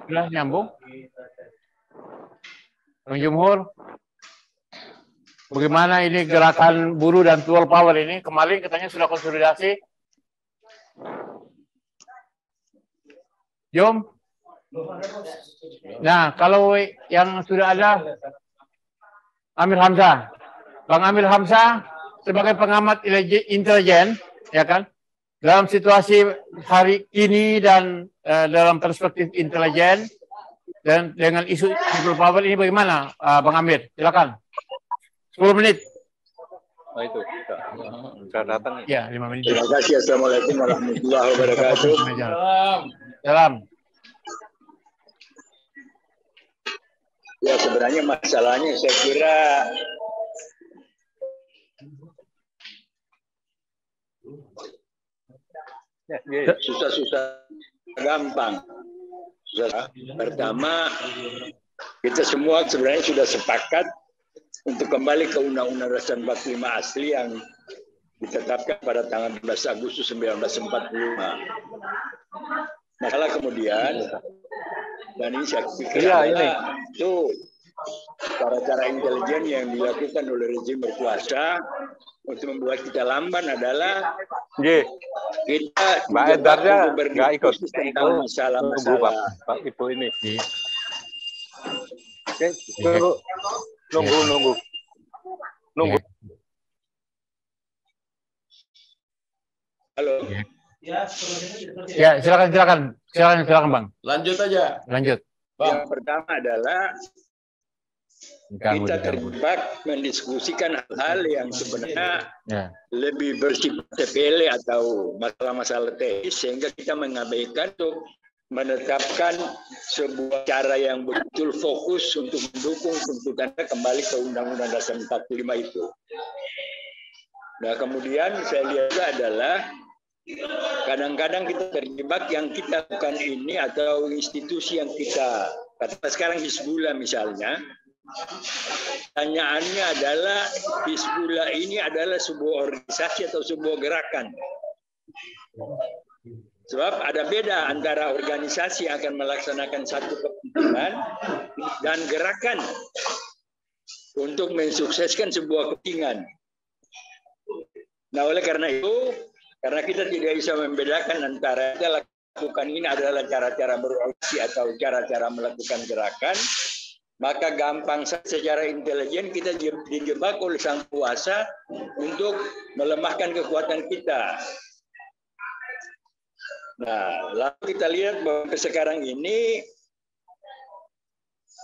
sudah nyambung? Bung Jumhur? bagaimana ini gerakan buruh dan people power ini kemarin katanya sudah konsolidasi. Jom. Nah, kalau yang sudah ada Amir Hamzah, Bang Amir Hamzah sebagai pengamat intelijen, ya kan? Dalam situasi hari ini dan dalam perspektif intelijen dan dengan isu people power ini bagaimana, Bang Amir? Silakan. 10 menit. Oh itu, sudah datang. Ya, 5 menit. Terima kasih. Assalamualaikum warahmatullahi wabarakatuh. Salam. Ya, sebenarnya masalahnya saya kira susah-susah gampang. Pertama, kita semua sebenarnya sudah sepakat untuk kembali ke Undang-Undang Dasar 45 asli yang ditetapkan pada tanggal 12 Agustus 1945. Masalah kemudian, dan ini saya pikir itu cara-cara intelijen yang dilakukan oleh rezim berkuasa untuk membuat kita lamban adalah kita Mbak Edarnya nggak ikut tentang masalah-masalah Pak Ibu ini. Oke, nunggu. Halo. Ya, silakan Bang. Lanjut aja. Lanjut. Yang pertama adalah kita terjebak mendiskusikan hal-hal yang sebenarnya lebih bersifat sepele atau masalah-masalah teknis sehingga kita mengabaikan untuk menetapkan sebuah cara yang betul fokus untuk mendukung tuntutannya kembali ke Undang-Undang Dasar 45 itu. Nah, kemudian saya lihat adalah kadang-kadang kita terjebak yang kita lakukan ini atau institusi yang kita katakan sekarang Hizbullah misalnya, pertanyaannya adalah Hizbullah ini adalah sebuah organisasi atau sebuah gerakan. Sebab ada beda antara organisasi yang akan melaksanakan satu kepentingan dan gerakan untuk mensukseskan sebuah kepentingan. Nah, oleh karena itu, karena kita tidak bisa membedakan antara kita lakukan ini adalah cara-cara berorganisasi atau cara-cara melakukan gerakan, maka gampang secara intelijen kita dijebak oleh sang kuasa untuk melemahkan kekuatan kita. Nah, lalu kita lihat bahwa sekarang ini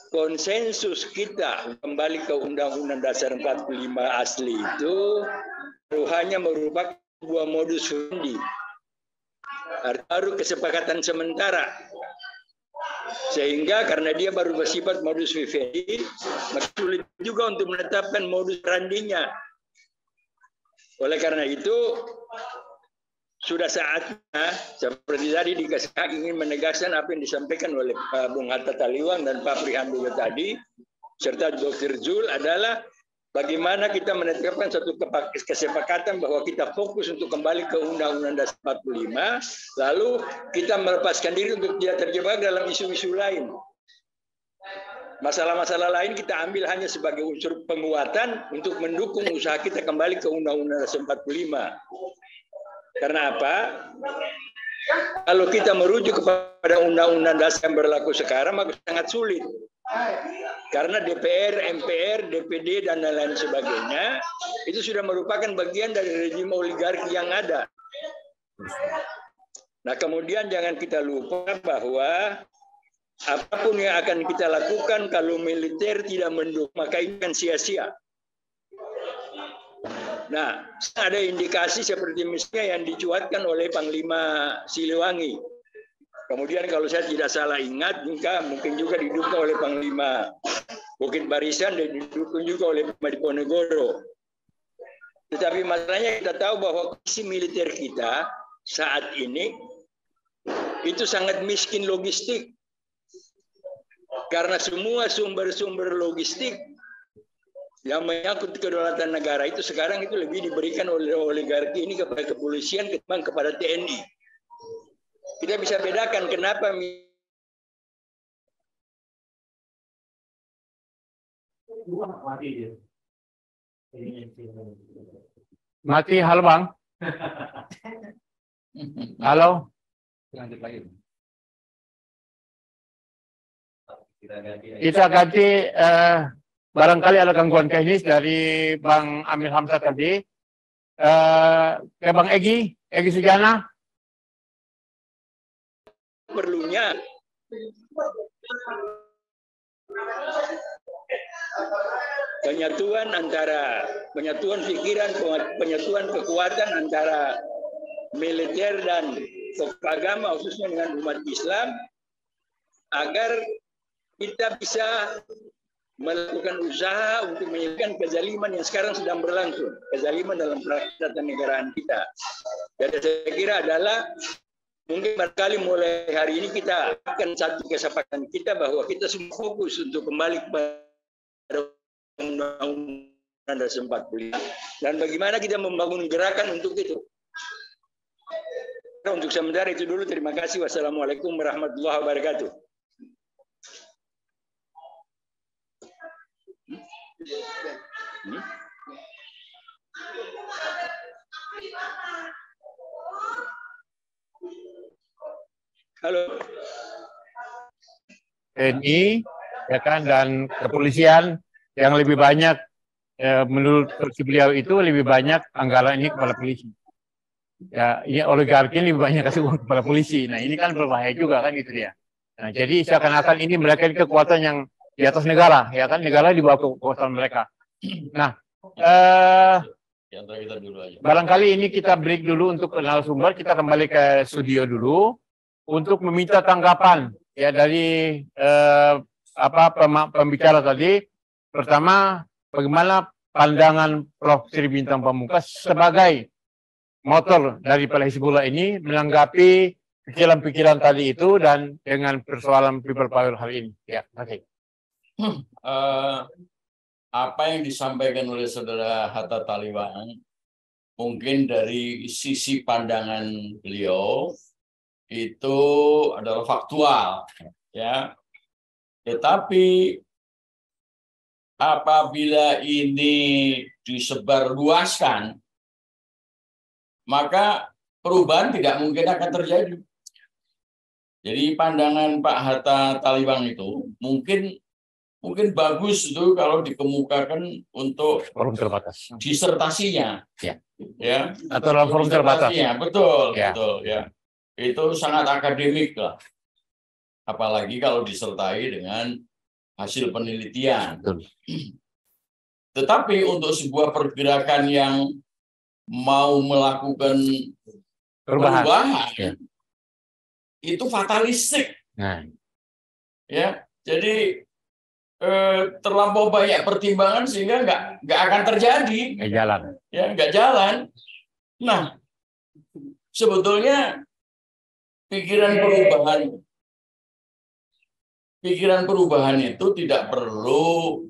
konsensus kita kembali ke Undang-Undang Dasar 45 asli itu hanya merupakan sebuah modus vivendi, baru kesepakatan sementara. Sehingga karena dia baru bersifat modus vivendi, maka sulit juga untuk menetapkan modus randinya. Oleh karena itu, sudah saatnya, seperti tadi dikasih ingin menegaskan apa yang disampaikan oleh Bung Hatta Taliwang dan Pak Prihandoyo tadi, serta Dr. Zul adalah bagaimana kita menetapkan satu kesepakatan bahwa kita fokus untuk kembali ke Undang-Undang Dasar 45, lalu kita melepaskan diri untuk tidak terjebak dalam isu-isu lain. Masalah-masalah lain kita ambil hanya sebagai unsur penguatan untuk mendukung usaha kita kembali ke Undang-Undang Dasar 45. Karena apa? Kalau kita merujuk kepada Undang-Undang Dasar yang berlaku sekarang, maka sangat sulit. Karena DPR, MPR, DPD, dan lain-lain sebagainya, itu sudah merupakan bagian dari rezim oligarki yang ada. Nah, kemudian jangan kita lupa bahwa apapun yang akan kita lakukan kalau militer tidak mendukung, maka ini kan sia-sia. Nah, ada indikasi seperti misalnya yang dicuatkan oleh Panglima Siliwangi. Kemudian kalau saya tidak salah ingat, mungkin juga didukung oleh Panglima Bukit Barisan dan didukung juga oleh Madiponegoro. Tetapi masalahnya kita tahu bahwa kondisi militer kita saat ini itu sangat miskin logistik. Karena semua sumber-sumber logistik yang menyangkut kedaulatan negara itu sekarang itu lebih diberikan oleh oligarki ini kepada kepolisian ketimbang kepada TNI. Kita bisa bedakan kenapa Mati, halo Bang. Halo. Lanjut lagi. Kita ganti, barangkali ada gangguan teknis dari Bang Amir Hamzah tadi. Ke Bang Egy Sujana. Perlunya penyatuan pikiran, penyatuan kekuatan antara militer dan tokoh agama khususnya dengan umat Islam agar kita bisa melakukan usaha untuk menyelesaikan kezaliman yang sekarang sedang berlangsung, kezaliman dalam ketatanegaraan kita. Jadi saya kira adalah mungkin barangkali mulai hari ini kita akan satu kesepakatan kita bahwa kita semua fokus untuk kembali kepada Undang-Undang Dasar 45 dan bagaimana kita membangun gerakan untuk itu. Untuk sementara itu dulu, terima kasih. Wassalamualaikum warahmatullahi wabarakatuh. Halo. TNI, ya kan, dan kepolisian yang lebih banyak, menurut versi beliau itu lebih banyak anggaran ini kepada polisi. Ya, ini oligarki lebih banyak kasih uang kepada polisi. Nah, ini kan berbahaya juga kan itu dia. Nah, jadi seakan-akan ini mereka ini kekuatan yang di atas negara, ya kan, negara di bawah kekuasaan mereka. Nah, barangkali ini kita break dulu untuk narasumber, kita kembali ke studio dulu untuk meminta tanggapan ya dari pembicara tadi. Pertama, bagaimana pandangan Prof. Sri Bintang Pamungkas sebagai motor dari Hizbullah ini menanggapi pikiran-pikiran tadi itu dan dengan persoalan people power hari ini. Ya, terima kasih. Apa yang disampaikan oleh Saudara Hatta Taliwang mungkin dari sisi pandangan beliau itu adalah faktual, ya. Tetapi apabila ini disebarluaskan, maka perubahan tidak mungkin akan terjadi. Jadi pandangan Pak Hatta Taliwang itu mungkin bagus itu kalau dikemukakan untuk forum terbatas, disertasinya, ya, atau dalam forum terbatas, betul, ya, itu sangat akademik lah, apalagi kalau disertai dengan hasil penelitian. Betul. Tetapi untuk sebuah pergerakan yang mau melakukan perubahan ya, itu fatalistik, ya, jadi terlampau banyak pertimbangan sehingga nggak akan terjadi, nggak jalan. Nah, sebetulnya pikiran perubahan itu tidak perlu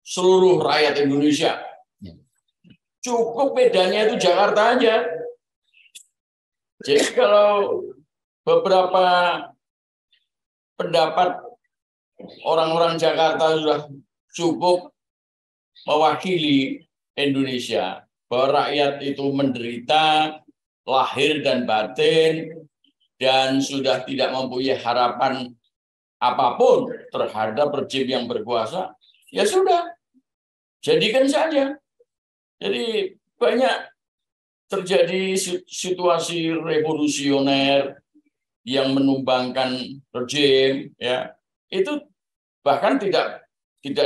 seluruh rakyat Indonesia. Cukup bedanya itu Jakarta aja. Jadi kalau beberapa pendapat orang-orang Jakarta sudah cukup mewakili Indonesia, bahwa rakyat itu menderita lahir dan batin dan sudah tidak mempunyai harapan apapun terhadap rejim yang berkuasa, ya sudah, jadikan saja. Jadi banyak terjadi situasi revolusioner yang menumbangkan rejim, ya, itu bahkan tidak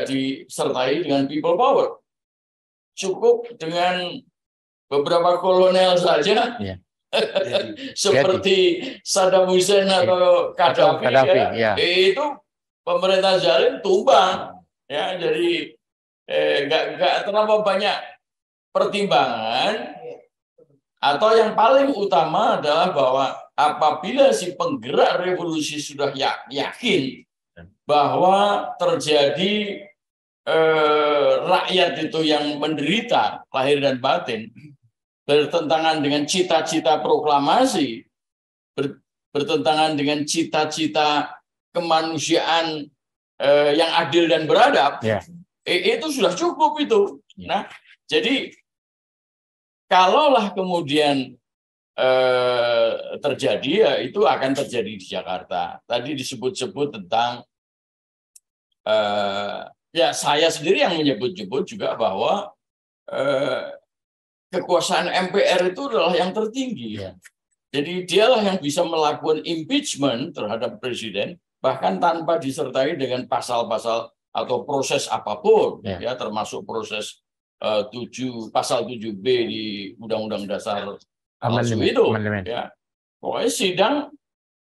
disertai dengan people power. Cukup dengan beberapa kolonel saja, seperti Saddam Hussein atau Gaddafi, itu pemerintah zalim tumbang, ya. Jadi nggak terlalu banyak pertimbangan, atau yang paling utama adalah bahwa apabila si penggerak revolusi sudah yakin bahwa terjadi rakyat itu yang menderita lahir dan batin, bertentangan dengan cita-cita proklamasi, bertentangan dengan cita-cita kemanusiaan yang adil dan beradab, itu sudah cukup itu. Nah, jadi kalaulah kemudian terjadi, ya itu akan terjadi di Jakarta. Tadi disebut-sebut tentang ya saya sendiri yang menyebut-nyebut juga bahwa kekuasaan MPR itu adalah yang tertinggi. Jadi dialah yang bisa melakukan impeachment terhadap presiden bahkan tanpa disertai dengan pasal-pasal atau proses apapun, ya termasuk proses pasal 7B di Undang-Undang Dasar palsu itu, ya. Pokoknya sidang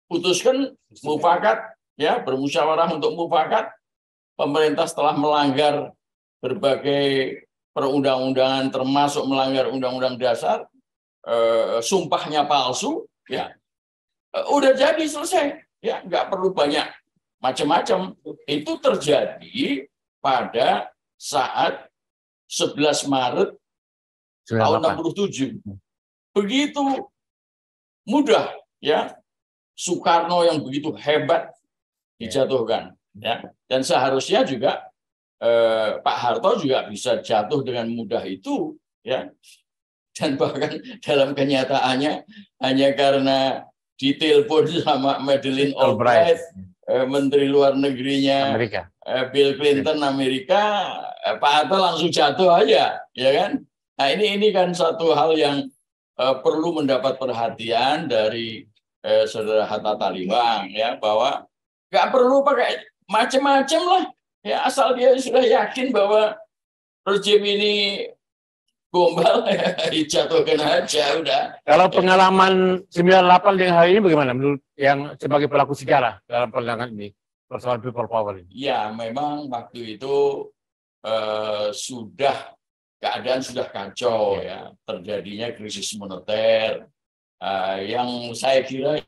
putuskan mufakat, ya bermusyawarah untuk mufakat. Pemerintah setelah melanggar berbagai perundang-undangan termasuk melanggar Undang-Undang Dasar, sumpahnya palsu, ya udah jadi selesai, ya nggak perlu banyak macam-macam. Itu terjadi pada saat 11 Maret tahun 67. Begitu mudah, ya, Soekarno yang begitu hebat dijatuhkan, ya, dan seharusnya juga Pak Harto juga bisa jatuh dengan mudah itu, ya, dan bahkan dalam kenyataannya hanya karena ditelepon sama Madeleine Albright, Menteri Luar Negerinya Amerika. Bill Clinton Amerika, Pak Harto langsung jatuh aja, ya kan? Nah ini kan satu hal yang perlu mendapat perhatian dari Saudara Hatta Taliwang, ya, bahwa nggak perlu pakai macam-macam lah, ya, asal dia sudah yakin bahwa rejim ini gombal, dijatuhkan aja udah. Kalau pengalaman 98 dengan hari ini bagaimana menurut yang sebagai pelaku sejarah dalam pandangan ini persoalan people power ini? Ya memang waktu itu keadaan sudah kacau, ya, terjadinya krisis moneter yang saya kira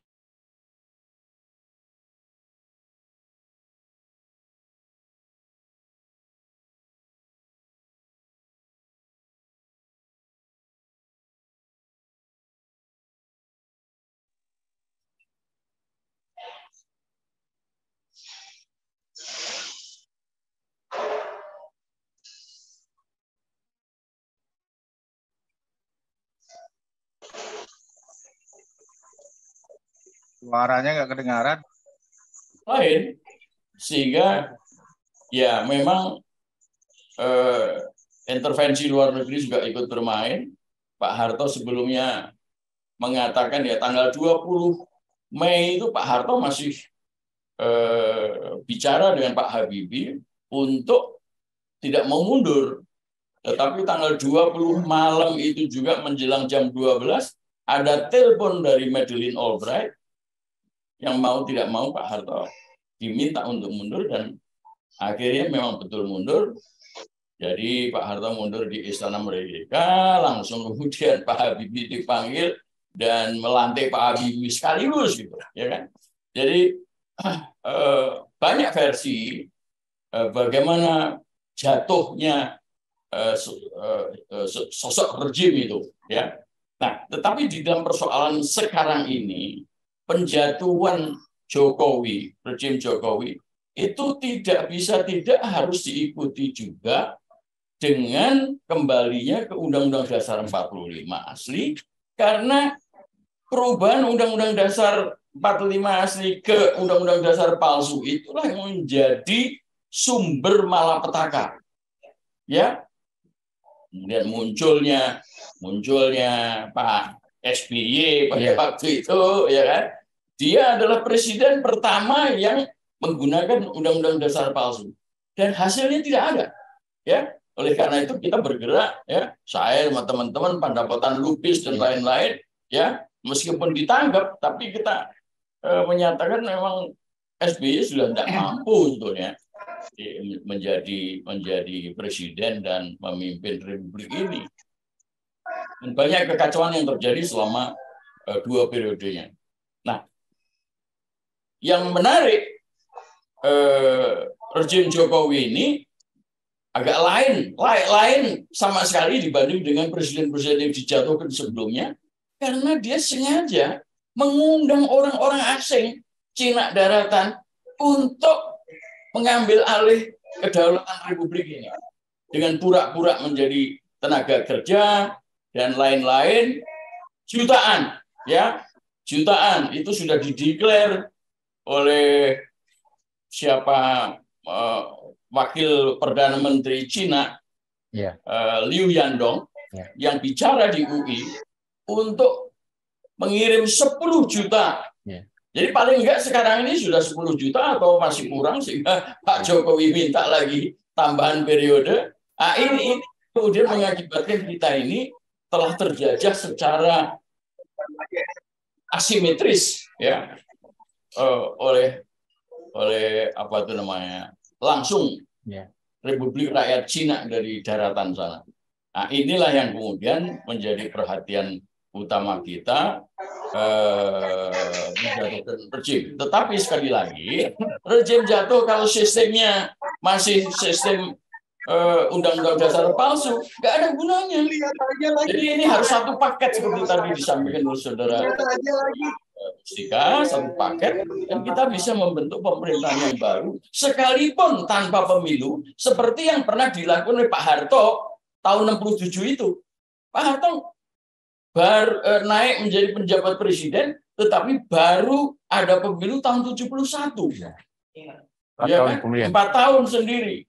suaranya nggak kedengaran. Lain, sehingga ya memang intervensi luar negeri juga ikut bermain. Pak Harto sebelumnya mengatakan ya tanggal 20 Mei itu Pak Harto masih bicara dengan Pak Habibie untuk tidak mau mundur. Tetapi tanggal 20 malam itu juga menjelang jam 12 ada telepon dari Madeleine Albright yang mau tidak mau Pak Harto diminta untuk mundur dan akhirnya memang betul mundur. Jadi Pak Harto mundur di Istana Merdeka, langsung kemudian Pak Habibie dipanggil dan melantik Pak Habibie sekaligus, gitu, ya kan? Jadi banyak versi bagaimana jatuhnya sosok rejim itu, ya. Nah, tetapi di dalam persoalan sekarang ini penjatuhan Jokowi, rejim Jokowi itu tidak harus diikuti juga dengan kembalinya ke Undang-Undang Dasar 45 asli, karena perubahan Undang-Undang Dasar 45 asli ke Undang-Undang Dasar palsu itulah yang menjadi sumber malapetaka, ya. Kemudian munculnya Pak SBY pada waktu itu, ya kan, dia adalah presiden pertama yang menggunakan Undang-Undang Dasar palsu dan hasilnya tidak ada, ya. Oleh karena itu kita bergerak, ya, saya sama teman-teman Pandapatan Lupis dan lain-lain, ya, meskipun ditangkap tapi kita menyatakan memang SBY sudah tidak mampu sebetulnya menjadi presiden dan memimpin republik ini. Dan banyak kekacauan yang terjadi selama 2 periodenya. Nah, yang menarik, rejim Jokowi ini agak lain sama sekali dibanding dengan presiden-presiden yang dijatuhkan sebelumnya, karena dia sengaja mengundang orang-orang asing, Cina daratan, untuk mengambil alih kedaulatan republik ini. dengan pura-pura menjadi tenaga kerja dan lain-lain, jutaan, ya, jutaan itu sudah dideklar oleh siapa wakil perdana menteri Cina, Liu Yandong, yang bicara di UI untuk mengirim 10 juta. Jadi paling enggak sekarang ini sudah 10 juta atau masih kurang sehingga Pak Jokowi minta lagi tambahan periode. Nah, ini kemudian mengakibatkan kita ini telah terjajah secara asimetris, ya, oleh apa itu namanya, langsung Republik Rakyat Cina dari daratan sana. Nah, inilah yang kemudian menjadi perhatian utama kita, menjatuhkan rejim. Tetapi sekali lagi, rejim jatuh kalau sistemnya masih sistem undang-undang dasar palsu, nggak ada gunanya. Jadi ini harus satu paket seperti tadi disampaikan oleh saudara Mustika, satu paket, dan kita bisa membentuk pemerintahan yang baru, sekalipun tanpa pemilu, seperti yang pernah dilakukan oleh Pak Harto tahun 67 itu. Pak Harto naik menjadi penjabat presiden, tetapi baru ada pemilu tahun 71. Ya kan? 4 tahun sendiri.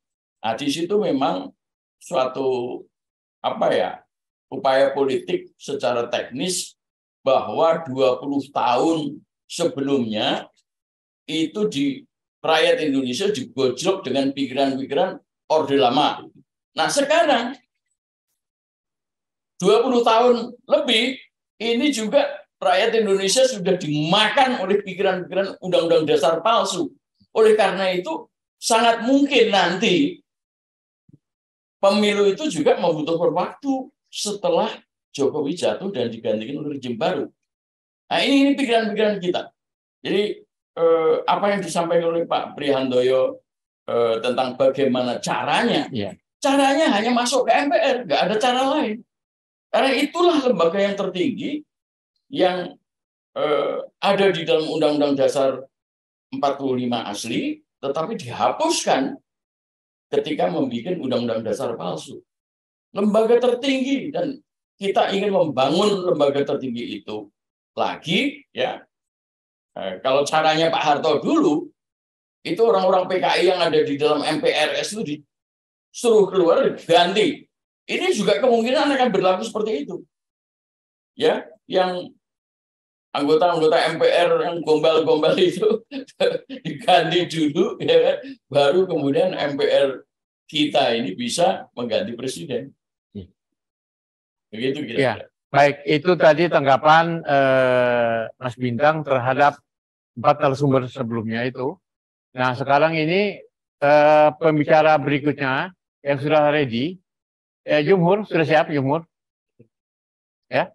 Nah, di situ memang suatu upaya politik secara teknis bahwa 20 tahun sebelumnya itu di rakyat Indonesia digojlok dengan pikiran-pikiran Orde Lama. Nah, sekarang 20 tahun lebih, ini juga rakyat Indonesia sudah dimakan oleh pikiran-pikiran undang-undang dasar palsu. Oleh karena itu, sangat mungkin nanti pemilu itu juga membutuhkan waktu setelah Jokowi jatuh dan digantikan oleh rejim baru. Nah, ini pikiran-pikiran kita. Jadi, apa yang disampaikan oleh Pak Prihandoyo tentang bagaimana caranya, caranya hanya masuk ke MPR, nggak ada cara lain. Karena itulah lembaga yang tertinggi yang ada di dalam Undang-Undang Dasar 45 asli, tetapi dihapuskan ketika membuat Undang-Undang Dasar palsu. Lembaga tertinggi, dan kita ingin membangun lembaga tertinggi itu lagi, ya. Kalau caranya Pak Harto dulu, itu orang-orang PKI yang ada di dalam MPRS itu disuruh keluar, ganti. Ini juga kemungkinan akan berlaku seperti itu. Ya, yang anggota-anggota MPR yang gombal-gombal itu diganti dulu, ya kan? Baru kemudian MPR kita ini bisa mengganti presiden. Begitu kira-kira. Ya, baik, itu tadi tanggapan Mas Bintang terhadap 4 narasumber sebelumnya itu. Nah, sekarang ini pembicara berikutnya yang sudah ready. Jumhur, sudah siap Jumhur? Ya?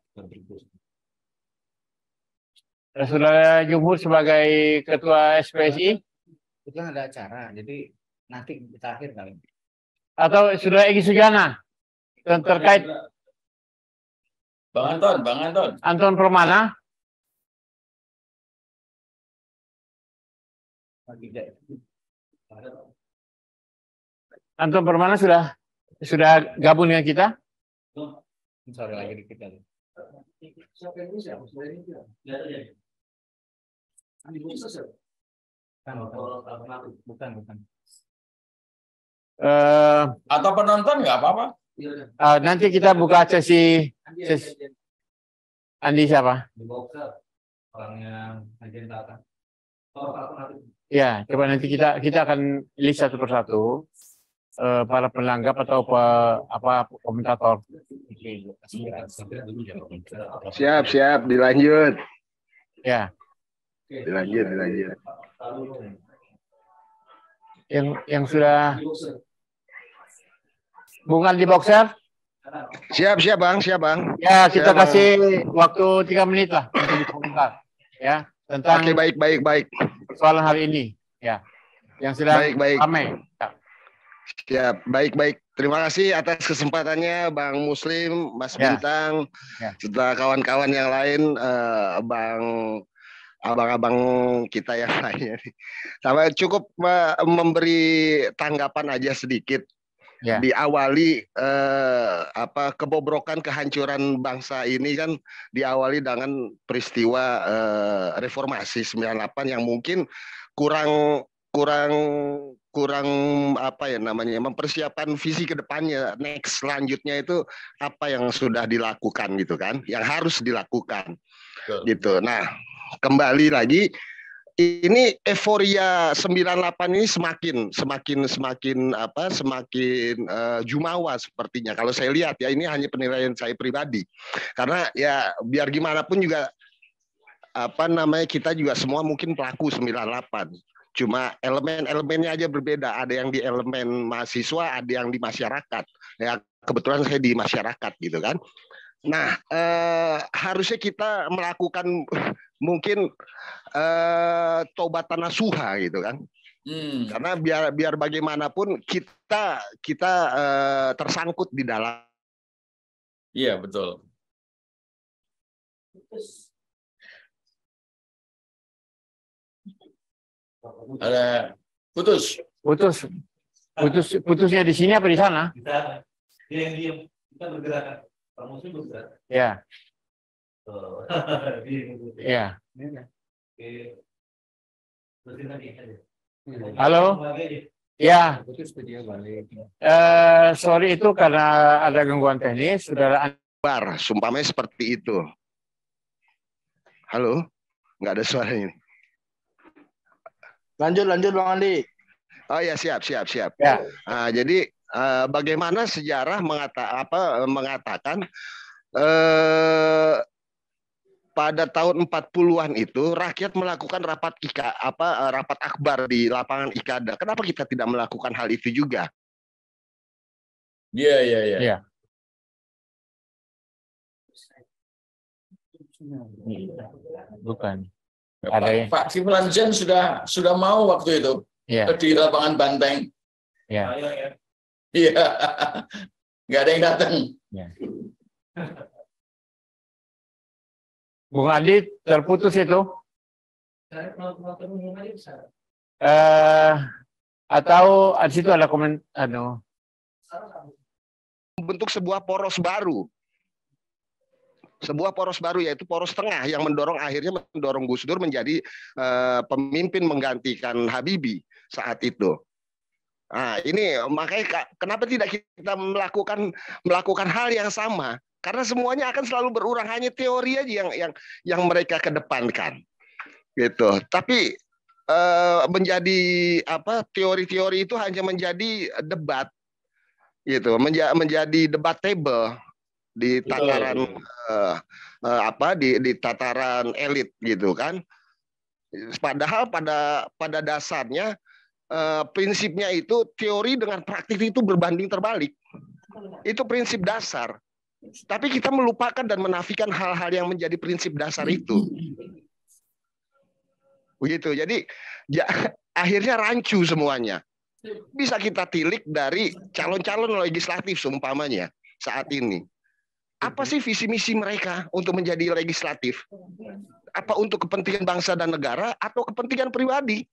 Saudara Jumhur sebagai Ketua SPSI? Itu kan ada acara, jadi nanti kita akhir kali. Atau Saudara Egy Sujana? Terkait Bang Anton. Anton Permana? Anton Permana sudah gabung dengan kita? Sorry lagi dikit kali. Bukan. Atau penonton nggak apa-apa. Nanti kita buka sesi Andi siapa? Orangnya agenda. Ya, coba nanti kita akan list satu persatu para penanggap atau komentator. Siap, dilanjut. Ya. Dilanjut. Yang sudah Bung Andi Boxer? Siap Bang. Ya, kita kasih waktu 3 menit lah untuk dikomentar. Ya, tentang baik. Persoalan hari ini. Ya. Yang sudah ramai. Ya. Siap, baik. Terima kasih atas kesempatannya Bang Muslim, Mas Bintang, serta kawan-kawan yang lain, abang-abang kita yang lainnya. Sama cukup memberi tanggapan aja sedikit diawali kebobrokan kehancuran bangsa ini kan diawali dengan peristiwa reformasi 98 yang mungkin kurang mempersiapkan visi ke depannya, next selanjutnya itu apa yang sudah dilakukan gitu kan, yang harus dilakukan gitu. Nah, kembali lagi ini euforia 98 ini semakin jumawa sepertinya. Kalau saya lihat ya, ini hanya penilaian saya pribadi. Karena ya biar gimana pun juga kita juga semua mungkin pelaku 98. Cuma elemen-elemennya aja berbeda. Ada yang di elemen mahasiswa, ada yang di masyarakat. Ya kebetulan saya di masyarakat gitu kan. Nah, harusnya kita melakukan mungkin tobatan nasuha gitu kan. Karena biar bagaimanapun kita tersangkut di dalam. Iya, betul. Ada putusnya di sini apa di sana? Diam. Kita bergerak. Muslim bergerak. Ya. Ya. Halo. Ya. Sorry itu karena ada gangguan teknis, saudara Akbar, sumpamanya seperti itu. Halo, nggak ada suaranya. Lanjut Bang Andi. Oh ya, siap. Ya. Nah, jadi bagaimana sejarah mengatakan pada tahun 40-an itu rakyat melakukan rapat akbar di lapangan Ikada. Kenapa kita tidak melakukan hal itu juga? Iya. Bukan. Pak Kiflan Zen sudah mau waktu itu di lapangan Banteng. Iya. Iya. Nggak ada yang datang. Ya. Bung Andi terputus itu. Atau di situ ada komen bentuk sebuah poros baru. Sebuah poros baru, yaitu poros tengah yang akhirnya mendorong Gus Dur menjadi pemimpin menggantikan Habibie saat itu. Nah, ini makanya kenapa tidak kita melakukan hal yang sama? Karena semuanya akan selalu berulang, hanya teori aja yang mereka kedepankan, gitu. Tapi menjadi teori-teori itu hanya menjadi debat, gitu, menjadi debatable di tataran di tataran elit, gitu kan. Padahal pada dasarnya prinsipnya itu teori dengan praktik itu berbanding terbalik. Itu prinsip dasar. Tapi kita melupakan dan menafikan hal-hal yang menjadi prinsip dasar itu. Begitu. Jadi akhirnya rancu semuanya. Bisa kita tilik dari calon-calon legislatif seumpamanya saat ini. Apa sih visi misi mereka untuk menjadi legislatif? Apa untuk kepentingan bangsa dan negara atau kepentingan pribadi?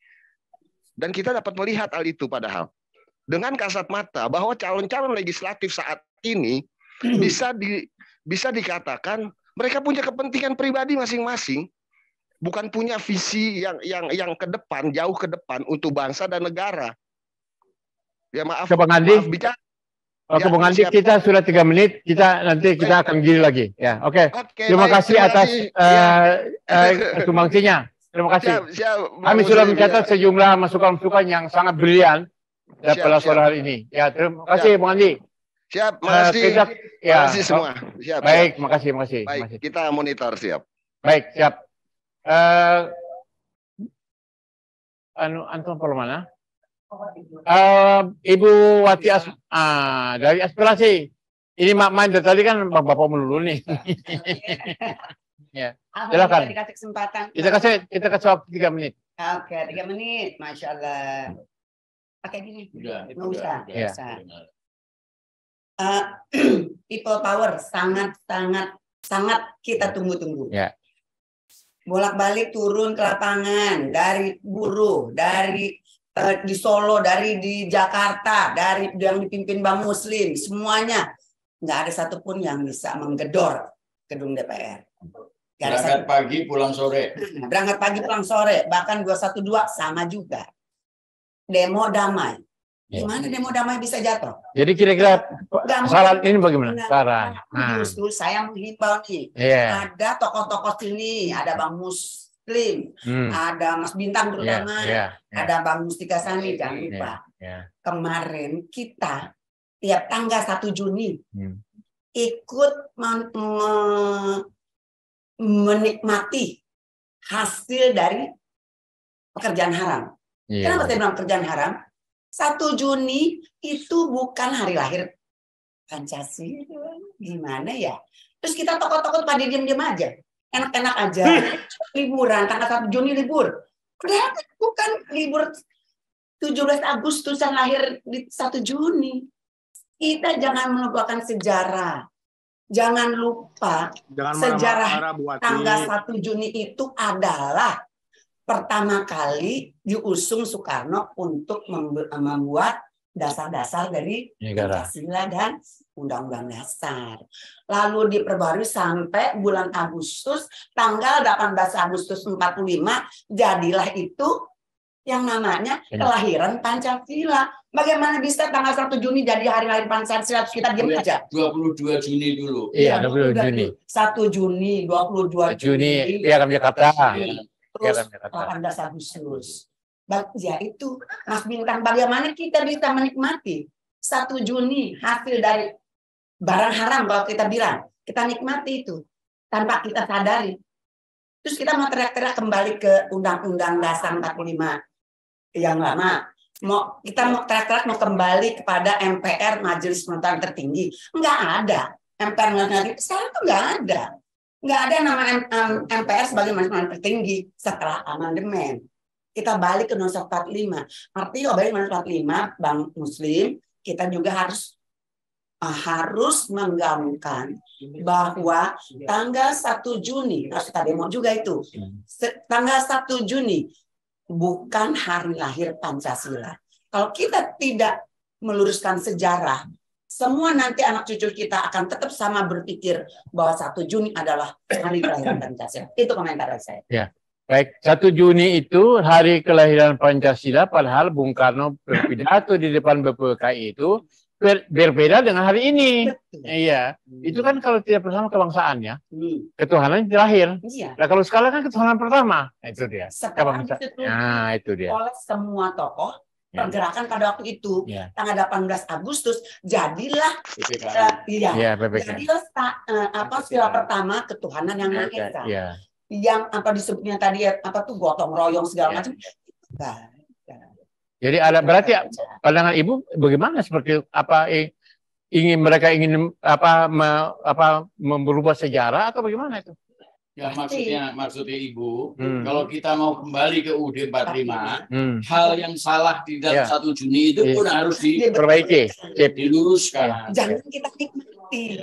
Dan kita dapat melihat hal itu padahal. Dengan kasat mata bahwa calon-calon legislatif saat ini bisa dikatakan mereka punya kepentingan pribadi masing-masing, bukan punya visi yang ke depan, jauh ke depan untuk bangsa dan negara. Ya maaf. Bang Andi. Oke, Bung Andi, kita sudah 3 menit. Nanti kita akan gini lagi. Ya, oke. Terima kasih atas sumbangsinya. Terima kasih. Kami sudah mencatat sejumlah masukan-masukan yang sangat brilian pada sore hari ini. Ya, terima kasih, Bung Andi. Siap, makasih. Makasih semua. Siap. Baik, makasih. Baik, kita monitor, siap. Baik, siap. Anton mana? Ibu Wati dari aspirasi. Ini main dari tadi kan Bapak melulu nih. Ya, silakan. Dikasih kesempatan. Kita kasih waktu 3 menit. Oke, 3 menit, Masya Allah. Pakai gini. Nggak usah. Ya. People power sangat kita tunggu-tunggu. Ya. Bolak-balik turun ke lapangan dari buruh, dari di Solo, dari di Jakarta, dari yang dipimpin Bang Muslim, semuanya nggak ada satupun yang bisa menggedor gedung DPR. Berangkat pagi pulang sore. Berangkat pagi pulang sore, bahkan 212 sama juga. Demo damai. Gimana demo damai bisa jatuh? Jadi kira-kira saran ini bagaimana? Saran. Justru saya menghimbau nih, ada tokoh-tokoh sini, ada Bang Muslim, ada Mas Bintang terutama, ada Bang Mustika Sani, jangan lupa. Kemarin kita tiap tanggal 1 Juni ikut menikmati hasil dari pekerjaan haram. Kenapa saya bilang pekerjaan haram? 1 Juni itu bukan hari lahir Pancasila. Gimana ya? Terus kita tokoh-tokoh pada diam-diam aja. Enak-enak aja. Liburan, tanggal 1 Juni libur. Padahal bukan libur 17 Agustus yang lahir di 1 Juni. Kita jangan melupakan sejarah. Jangan lupa sejarah tanggal 1 Juni itu adalah pertama kali diusung Soekarno untuk membuat dasar-dasar dari Pancasila dan Undang-Undang Dasar. Lalu diperbarui sampai bulan Agustus, tanggal 18 Agustus 45, jadilah itu yang namanya kelahiran Pancasila. Bagaimana bisa tanggal 1 Juni jadi hari lahir Pancasila, kita diam aja? 22 Juni dulu. Iya, 22 Juni. 1 Juni, 22 Juni. Piagam Jakarta. Terus 18 Agustus. Ya itu, Mas Bintang, bagaimana kita bisa menikmati 1 Juni hasil dari barang haram kalau kita bilang. Kita nikmati itu tanpa kita sadari. Terus kita mau teriak-teriak kembali ke Undang-Undang Dasar 45 yang lama. Kita mau teriak-teriak mau kembali kepada MPR, Majelis Peruntukan Tertinggi. Enggak ada. MPR sekarang itu enggak ada. Nggak ada nama MPR sebagai majelis tertinggi setelah amandemen. Kita balik ke Undang-Undang 45. Artinya balik ke Undang-Undang 45, Bang Muslim, kita juga harus menggaungkan bahwa tanggal 1 Juni, harus kita demo juga itu. Tanggal 1 Juni bukan hari lahir Pancasila. Kalau kita tidak meluruskan sejarah, semua nanti anak cucu kita akan tetap sama berpikir bahwa 1 Juni adalah hari kelahiran Pancasila. Itu komentar saya. Ya, baik. 1 Juni itu hari kelahiran Pancasila, padahal Bung Karno berpidato di depan BPKI itu berbeda dengan hari ini. Iya, itu kan kalau tidak bersama kebangsaan ya, ketuhanan terakhir. Nah kalau sekarang kan ketuhanan pertama, itu dia. Nah itu dia. Oleh semua tokoh pergerakan pada waktu itu tanggal 18 Agustus jadilah jadilah sila pertama ketuhanan yang Maha Esa. Yang apa disebutnya tadi apa tuh gotong royong segala macam. Jadi ada berarti pandangan Ibu bagaimana seperti apa mereka ingin merubah sejarah atau bagaimana itu? Ya maksudnya Ibu, kalau kita mau kembali ke UUD 45, hal yang salah di dalam 1 Juni itu pun harus diperbaiki, diluruskan. Jangan kita nikmati.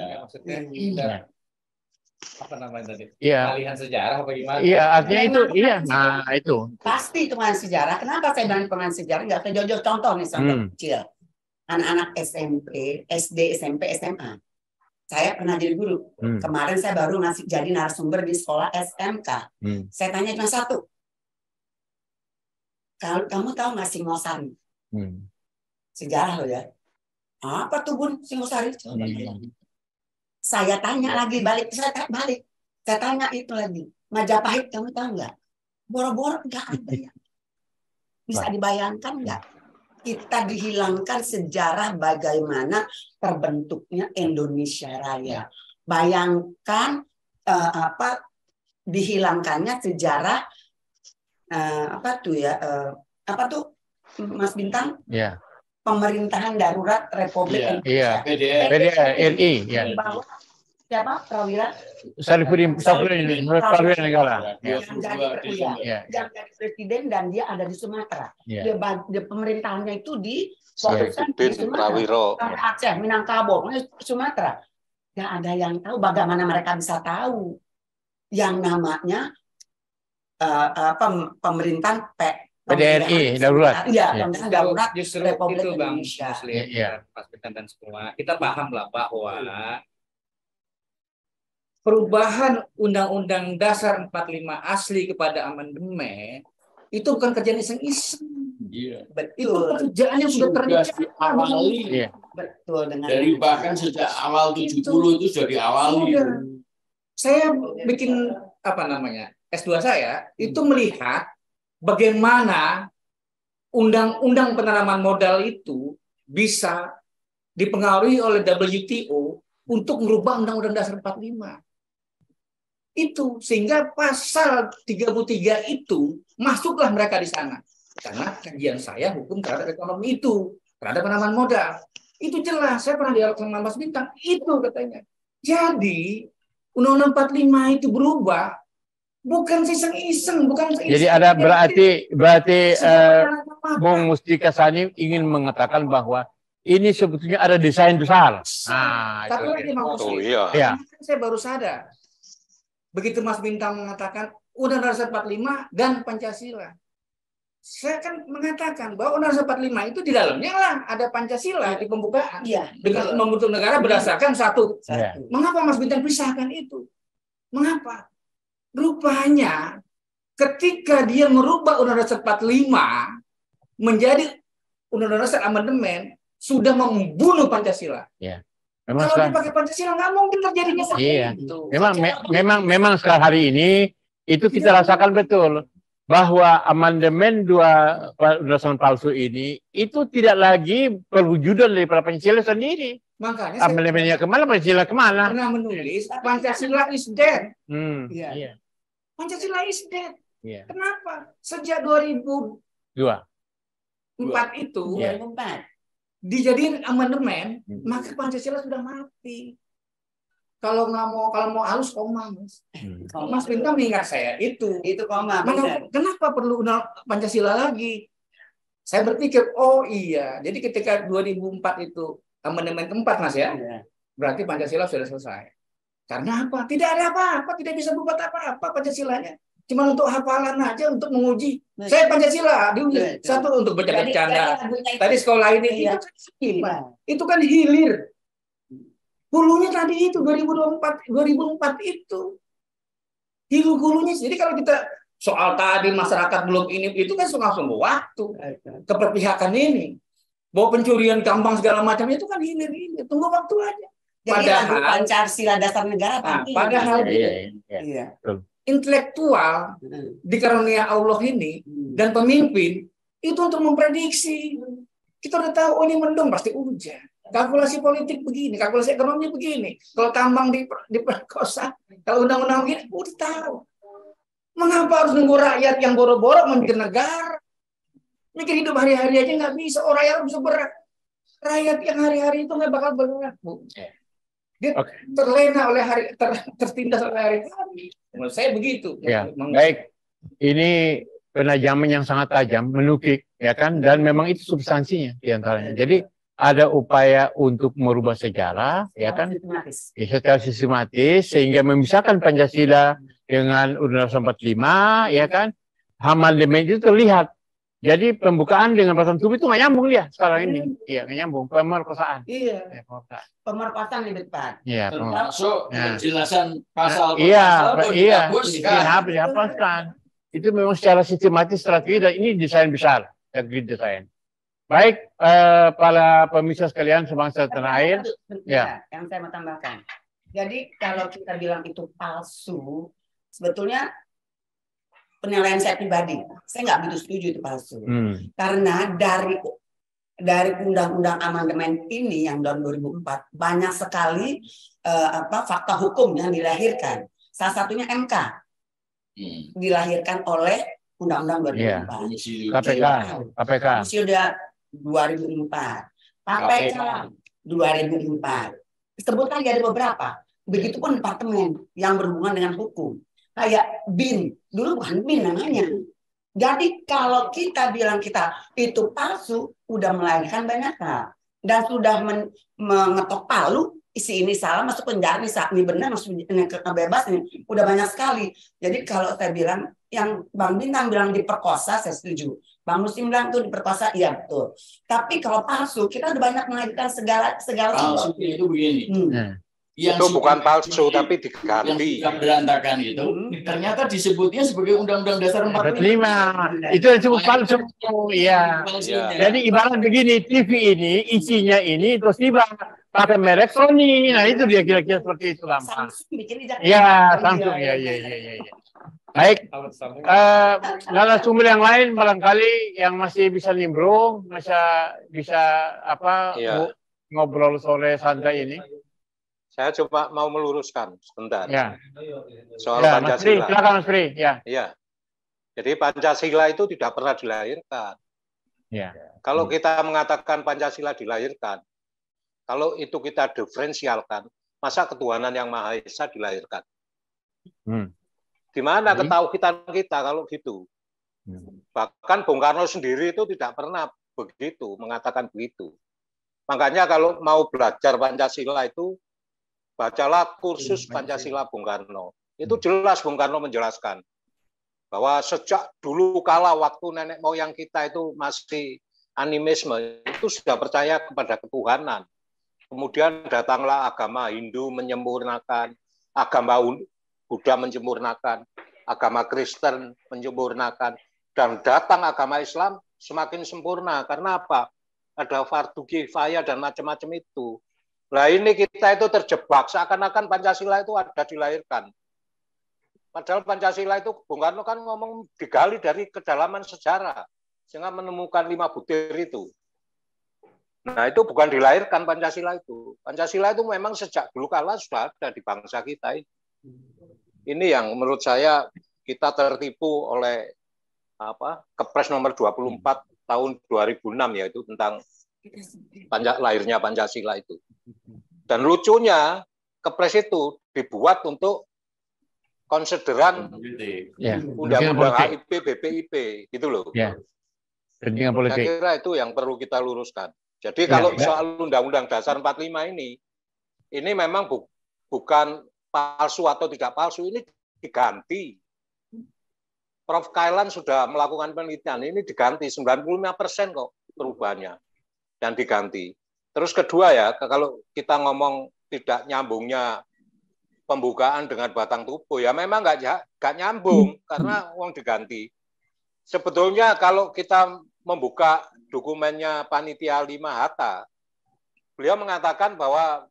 Apa namanya tadi? Pengalihan sejarah apa gimana? Iya, artinya itu, nah itu. Pasti itu pengalihan sejarah. Kenapa saya bilang pengalihan sejarah? Nggak kejauh contoh nih, contoh kecil. Anak-anak SMP, SD, SMP, SMA. Saya pernah jadi guru. Kemarin saya baru jadi narasumber di sekolah SMK. Saya tanya cuma satu. Kamu tahu nggak Singosari? Sejarah loh ya. Apa tuh Bun Singosari? Saya tanya lagi balik. Saya tanya itu lagi. Majapahit kamu tahu nggak? Boro-boro nggak ada ya. Bisa dibayangkan nggak? Kita dihilangkan sejarah bagaimana terbentuknya Indonesia Raya. Bayangkan dihilangkannya sejarah apa tuh Mas Bintang? Pemerintahan darurat Republik Indonesia. PDRI. Siapa? Prawira? Sarifudin Negara. Yang jadi presiden dan dia ada di Sumatera. Dia pemerintahannya itu di Prawiro. Aceh, Minangkabau, Sumatera. Nggak ada yang tahu bagaimana mereka bisa tahu yang namanya pemerintahan PDRI darurat. Iya, darurat justru Republik itu Bang Indonesia. Muslim, Pak Petan dan semua. Kita pahamlah bahwa perubahan Undang-Undang Dasar 45 asli kepada amandemen itu bukan kerjaan iseng-iseng. Iya. Betul. Itu pekerjaan yang sudah diawali. Iya. Betul dengan Dari bahkan sejak awal 70 itu sudah diawali. Saya bikin S2 saya itu melihat bagaimana undang-undang penanaman modal itu bisa dipengaruhi oleh WTO untuk merubah Undang-Undang Dasar 45. Itu sehingga pasal 33 itu masuklah mereka di sana. Karena kajian saya hukum terhadap ekonomi itu, terhadap penanaman modal. Itu jelas, saya pernah dialog sama Mas Bintang, itu katanya. Jadi Undang-Undang 45 itu berubah bukan iseng-iseng, bukan iseng. Jadi ada berarti Bung Mustika Sani ingin mengatakan bahwa ini sebetulnya ada desain besar. Nah, satu lagi Bang Muslim. Ya. Saya baru sadar. Begitu Mas Bintang mengatakan Undang-Undang Dasar 45 dan Pancasila. Saya kan mengatakan bahwa Undang-Undang Dasar 45 itu di dalamnya lah ada Pancasila di pembukaan. Iya. Dengan membentuk negara berdasarkan satu. Ya. Mengapa Mas Bintang pisahkan itu? Mengapa? Rupanya ketika dia merubah Undang-Undang Dasar 45 menjadi Undang-Undang Dasar amandemen sudah membunuh Pancasila. Ya. Memang Kalau dipakai Pancasila nggak mungkin terjadinya seperti itu. Memang sekarang hari ini itu kita rasakan betul bahwa amandemen Undang-Undang palsu ini itu tidak lagi perwujudan daripada Pancasila sendiri. Makanya amandemennya kemana, Pancasila kemana? Pernah menulis Pancasila is dead. Iya. Pancasila is dead. Iya. Kenapa? Sejak 2004 itu, 2004 dijadiin amandemen, maka Pancasila sudah mati. Kalau mau halus koma, Mas. Mas Bintang mengingat saya itu koma. Kenapa perlu Pancasila lagi? Saya berpikir, oh iya, jadi ketika 2004 itu amandemen keempat, Mas ya, berarti Pancasila sudah selesai. Karena apa? Tidak ada apa-apa, tidak bisa berbuat apa-apa Pancasilanya. Cuma untuk hafalan aja, untuk menguji. Saya Pancasila diuji. Satu untuk bercanda-bercanda. Tadi sekolah ini itu kan hilir. Hulunya tadi itu 2004 itu. Hulu-hulunya. Jadi kalau kita soal tadi masyarakat belum ini itu kan sungguh waktu. Keperpihakan ini. Bahwa pencurian gampang segala macam itu kan hilir-hilir. Tunggu waktu aja. Padahal Pancasila dasar negara padahal intelektual dikarunia Allah ini dan pemimpin itu untuk memprediksi. Kita udah tahu ini mendung pasti hujan. Kalkulasi politik begini, kalkulasi ekonomi begini. Kalau tambang diperkosa, kalau undang-undang begini, udah tahu. Mengapa harus nunggu rakyat yang boro-boro memikir negara? Mikir hidup hari-hari aja nggak bisa. Oh, rakyat bisa berat. Rakyat yang hari-hari itu nggak bakal berat, Bu. Dia terlena oleh tertindas oleh hari-hari. Menurut saya begitu. Ya, baik. Ini penajaman yang sangat tajam, menukik, ya kan? Dan memang itu substansinya diantaranya. Jadi ada upaya untuk merubah sejarah, ya kan? Secara sistematis sehingga memisahkan Pancasila dengan Undang-Undang 45, ya kan? Amandemen itu terlihat. Jadi pembukaan dengan pasal tubuh itu nggak nyambung dia sekarang ini. Iya, nggak nyambung. Pemerkosaan. Iya. Pemerkosaan di depan. Iya. Termasuk penjelasan pasal. Iya. Dihapuskan. Itu memang secara sistematis strategi dan ini desain besar, strategi desain. Baik, para pemirsa sekalian sebangsa tanah air. Ya. Yang saya mau tambahkan. Jadi kalau kita bilang itu palsu, sebetulnya penilaian saya pribadi, saya nggak begitu setuju itu palsu. Karena dari undang-undang amandemen ini yang tahun 2004 banyak sekali fakta hukum yang dilahirkan. Salah satunya MK dilahirkan oleh undang-undang 2004. KPK. Sudah 2004. KPK 2004. Sebutkan ada beberapa. Begitupun departemen yang berhubungan dengan hukum. Kayak BIN, dulu bukan BIN namanya. Jadi kalau kita bilang kita itu palsu, udah melahirkan banyak hal. Dan sudah mengetok palu, isi ini salah, masuk penjara, ini benar, masuk bebas, ini udah banyak sekali. Jadi kalau saya bilang yang Bang Bintang bilang diperkosa, saya setuju. Bang Muslim bilang tuh diperkosa, iya betul. Tapi kalau palsu, kita udah banyak melahirkan segala palsu itu begini. Yang itu bukan palsu tapi diganti. Yang berantakan itu ternyata disebutnya sebagai Undang-Undang Dasar 45. Itu disebut palsu. Iya. Jadi ibarat begini, TV ini isinya ini terus tiba pakai merek Sony. Nah itu dia kira-kira seperti itu lama. Iya, Samsung. Iya. Baik, narasumber yang lain barangkali yang masih bisa nimbrung, bisa apa ngobrol sore santai ini. Saya coba mau meluruskan sebentar soal Mas Pancasila. Pri, silakan Mas Pri. Iya. Jadi Pancasila itu tidak pernah dilahirkan. Kalau kita mengatakan Pancasila dilahirkan, kalau itu kita diferensialkan, masa ketuhanan yang Maha Esa dilahirkan? Di mana ketauhidan kita kalau gitu? Bahkan Bung Karno sendiri itu tidak pernah begitu, mengatakan begitu. Makanya kalau mau belajar Pancasila itu, bacalah kursus Pancasila Bung Karno. Itu jelas Bung Karno menjelaskan bahwa sejak dulu kala waktu nenek moyang kita itu masih animisme, itu sudah percaya kepada ketuhanan. Kemudian datanglah agama Hindu menyempurnakan, agama Buddha menyempurnakan, agama Kristen menyempurnakan, dan datang agama Islam semakin sempurna. Karena apa? Ada fardu kifayah dan macam-macam itu. Nah ini kita itu terjebak, seakan-akan Pancasila itu ada dilahirkan. Padahal Pancasila itu, Bung Karno kan ngomong digali dari kedalaman sejarah, sehingga menemukan 5 butir itu. Nah itu bukan dilahirkan Pancasila itu. Pancasila itu memang sejak dulu kala sudah ada di bangsa kita ini. Ini yang menurut saya kita tertipu oleh Kepres nomor 24 tahun 2006 yaitu tentang lahirnya Pancasila itu. Dan lucunya Kepres itu dibuat untuk konsideran undang-undang HIP, BPIP gitu loh. Kepentingan politik. Saya kira itu yang perlu kita luruskan. Jadi kalau soal Undang-Undang Dasar 45 ini memang bukan palsu atau tidak palsu, ini diganti. Prof. Kailan sudah melakukan penelitian, ini diganti 95% kok perubahannya dan diganti. Terus kedua ya, kalau kita ngomong tidak nyambungnya pembukaan dengan batang tubuh, ya memang nggak nyambung karena uang diganti. Sebetulnya kalau kita membuka dokumennya Panitia 5 Hatta, beliau mengatakan bahwa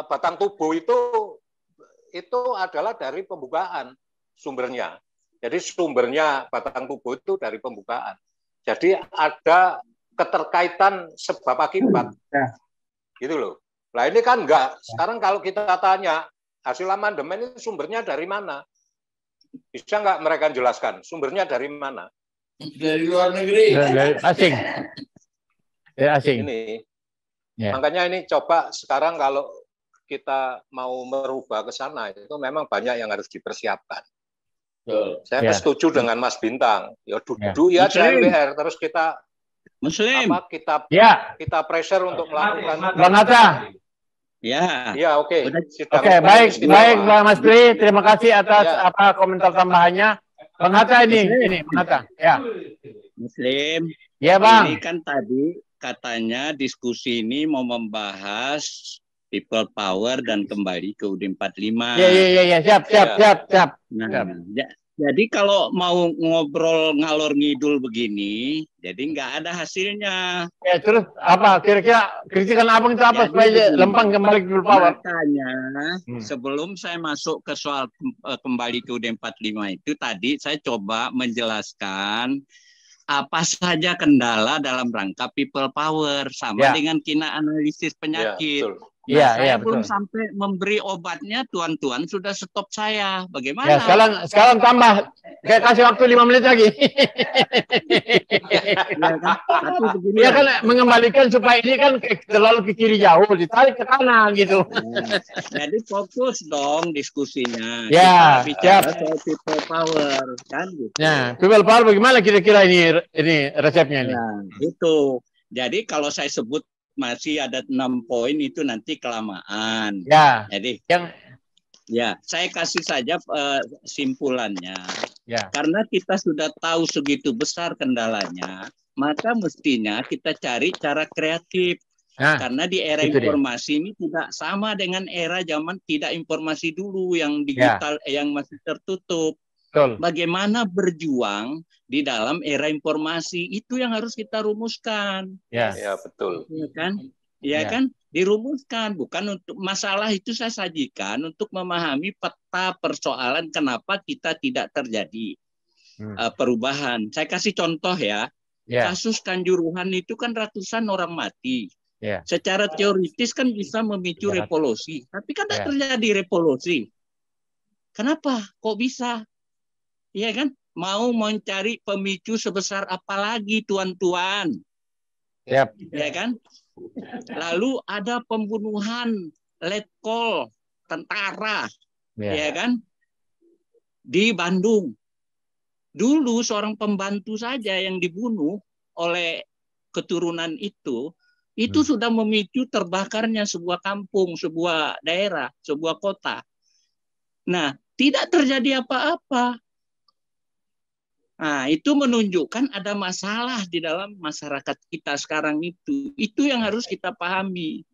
batang tubuh itu adalah dari pembukaan sumbernya. Jadi sumbernya batang tubuh itu dari pembukaan. Jadi ada keterkaitan sebab akibat. Gitu loh. Nah ini kan enggak. Sekarang kalau kita tanya hasil amandemen itu sumbernya dari mana? Bisa nggak mereka jelaskan sumbernya dari mana? Dari luar negeri. Dari asing. Dari asing. Ini. Makanya ini coba sekarang kalau kita mau merubah ke sana itu memang banyak yang harus dipersiapkan. Saya setuju dengan Mas Bintang. Ya duduk ya DPR terus kita kita pressure untuk melakukan. Bang Hatta. Ya oke. Oke, baik Bang Mas Pri, terima kasih atas komentar tambahannya. Bang Hatta ini Bang Hatta. Ya. Muslim. Ya, Bang. Ini kan tadi katanya diskusi ini mau membahas people power dan kembali ke UUD 45. Iya, siap. Nah, jadi kalau mau ngobrol ngalor ngidul begini, jadi nggak ada hasilnya. Ya, terus apa? Kira-kira kritikan Abang itu apa supaya lempeng kembali ke people power? Makanya sebelum saya masuk ke soal kembali ke UUD 45 itu tadi saya coba menjelaskan apa saja kendala dalam rangka people power sama dengan kina analisis penyakit. Saya belum sampai memberi obatnya, tuan-tuan sudah stop saya. Bagaimana? Ya, sekarang tambah. Kayak kasih waktu 5 menit lagi. Ya kan mengembalikan supaya ini kan terlalu ke kiri jauh, ditarik ke kanan gitu. Jadi fokus dong diskusinya. Ya, bicara soal people power kan gitu. Ya, people power bagaimana kira-kira ini resepnya ini? Nah, itu. Jadi kalau saya sebut masih ada 6 poin itu nanti kelamaan. Ya. Jadi Ya, saya kasih saja simpulannya. Ya. Karena kita sudah tahu segitu besar kendalanya, maka mestinya kita cari cara kreatif. Karena di era informasi ini tidak sama dengan era zaman tidak informasi dulu yang digital, yang masih tertutup. Betul. Bagaimana berjuang di dalam era informasi itu yang harus kita rumuskan. Ya, betul. Ya kan? Ya kan? Dirumuskan, bukan untuk masalah itu saya sajikan untuk memahami peta persoalan kenapa kita tidak terjadi perubahan. Saya kasih contoh ya. Kasus Kanjuruhan itu kan ratusan orang mati. Secara teoritis kan bisa memicu revolusi, tapi kan tidak terjadi revolusi. Kenapa? Kok bisa? Iya kan? Mau mencari pemicu sebesar apa lagi, tuan-tuan? Ya kan? Lalu ada pembunuhan letkol tentara, ya kan? Di Bandung. Dulu seorang pembantu saja yang dibunuh oleh keturunan itu sudah memicu terbakarnya sebuah kampung, sebuah daerah, sebuah kota. Nah, tidak terjadi apa-apa. Nah, itu menunjukkan ada masalah di dalam masyarakat kita sekarang itu. Itu yang harus kita pahami.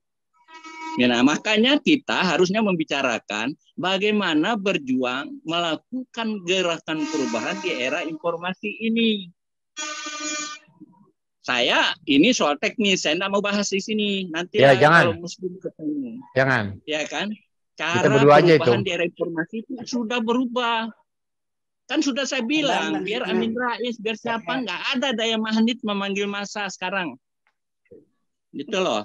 Ya, nah, makanya kita harusnya membicarakan bagaimana berjuang melakukan gerakan perubahan di era informasi ini. Saya ini soal teknis, saya tidak mau bahas di sini. Nanti kalau Muslim ketemu. Jangan. Ya kan? Cara perubahan di era informasi itu sudah berubah. Kan sudah saya bilang, biar Amin Rais, biar siapa, nggak ada daya magnet memanggil massa sekarang. Gitu loh.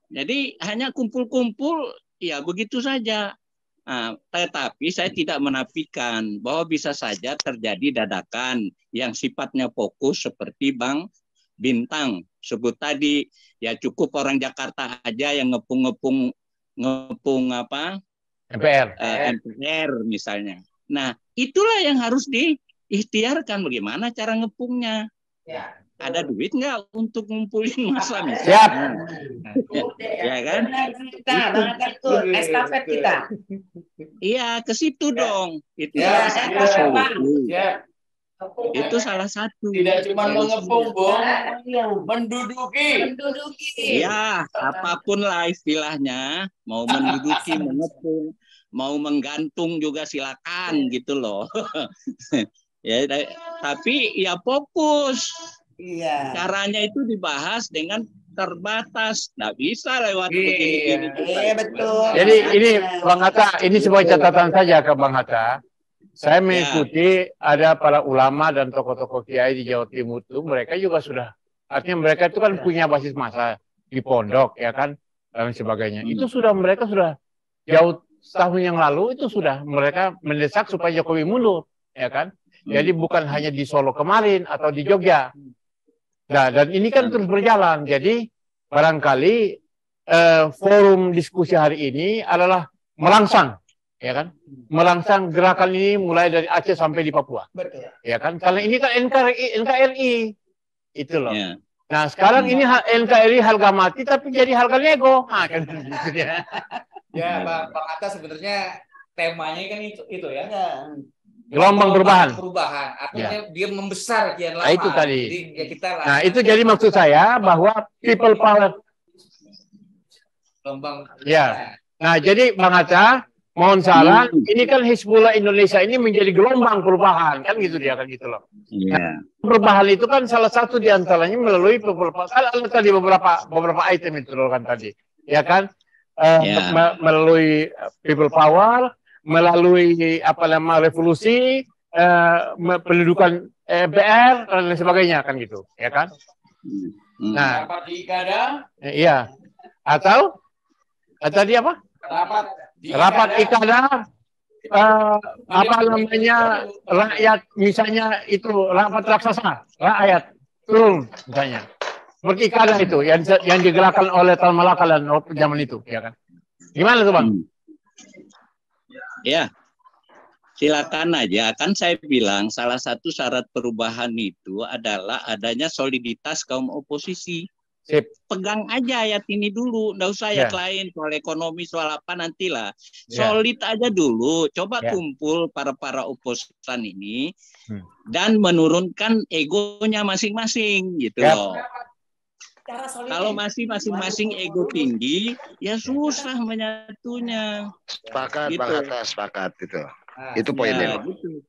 Jadi hanya kumpul-kumpul, ya begitu saja. Nah, tetapi saya tidak menafikan bahwa bisa saja terjadi dadakan yang sifatnya fokus seperti Bang Bintang sebut tadi. Ya cukup orang Jakarta aja yang ngepung apa? MPR misalnya. Nah, itulah yang harus diikhtiarkan bagaimana cara ngepungnya. Ada duit nggak untuk ngumpulin massa misalnya? Siap. Ya kan? Estafet kita. Iya, ke situ dong. Itu salah satu solusi. Itu salah satu. Tidak cuma mengepung, Bung, menduduki. Ya, apapun lah istilahnya, mau menduduki, mengepung, mau menggantung juga silakan gitu loh. Ya, tapi ya fokus. Iya. Caranya itu dibahas dengan terbatas, nggak bisa lewat begini-gini. Iya betul. Jadi ini Bang Hatta, ini sebuah catatan saja ke Bang Hatta. Saya mengikuti ada para ulama dan tokoh-tokoh kiai di Jawa Timur itu, mereka juga sudah, artinya mereka itu kan punya basis massa di pondok ya kan dan sebagainya. Itu sudah mereka sudah jauh tahun yang lalu itu sudah mereka mendesak supaya Jokowi mundur ya kan. Jadi bukan hanya di Solo kemarin atau di Jogja. Nah, dan ini kan terus berjalan. Jadi barangkali forum diskusi hari ini adalah merangsang, ya kan? Merangsang gerakan ini mulai dari Aceh sampai di Papua. Betul. Ya kan? Karena ini kan NKRI. Itu loh. Nah, sekarang ini NKRI harga mati tapi jadi harga nego. Nah, kan gitu ya. Ya, Bang Hatta sebenarnya temanya kan itu ya. Gelombang perubahan. Artinya dia membesar kian lama. Nah, itu tadi. Jadi, ya kita nah, itu jadi maksud saya bahwa people power. Gelombang. Ya. Nah, jadi Bang Hatta, mohon saran, ini kan Hizbullah Indonesia ini menjadi gelombang perubahan, kan gitu dia kan gitu loh. Nah, perubahan itu kan salah satu diantaranya melalui beberapa item itu loh kan tadi, ya kan? Melalui people power, melalui revolusi, pendudukan MPR dan lain sebagainya kan gitu, ya kan? Nah, rapat di IKADA, iya. Atau tadi apa? Rapat IKADA, rakyat misalnya itu rapat raksasa, rakyat turun misalnya. Seperti IKADA itu yang digerakkan oleh Tan Malaka dan zaman itu, ya kan? Gimana tuh Bang? Ya, silakan aja. Kan saya bilang salah satu syarat perubahan itu adalah adanya soliditas kaum oposisi. pegang aja ayat ini dulu, nggak usah ayat lain, soal ekonomi, soal apa nantilah. Solid aja dulu, coba kumpul para oposan ini dan menurunkan egonya masing-masing gitu loh. Kalau masih masing-masing ego tinggi, ya susah menyatunya. Sepakat, gitu. Bang Hatta, sepakat itu. Itu poinnya. Gitu.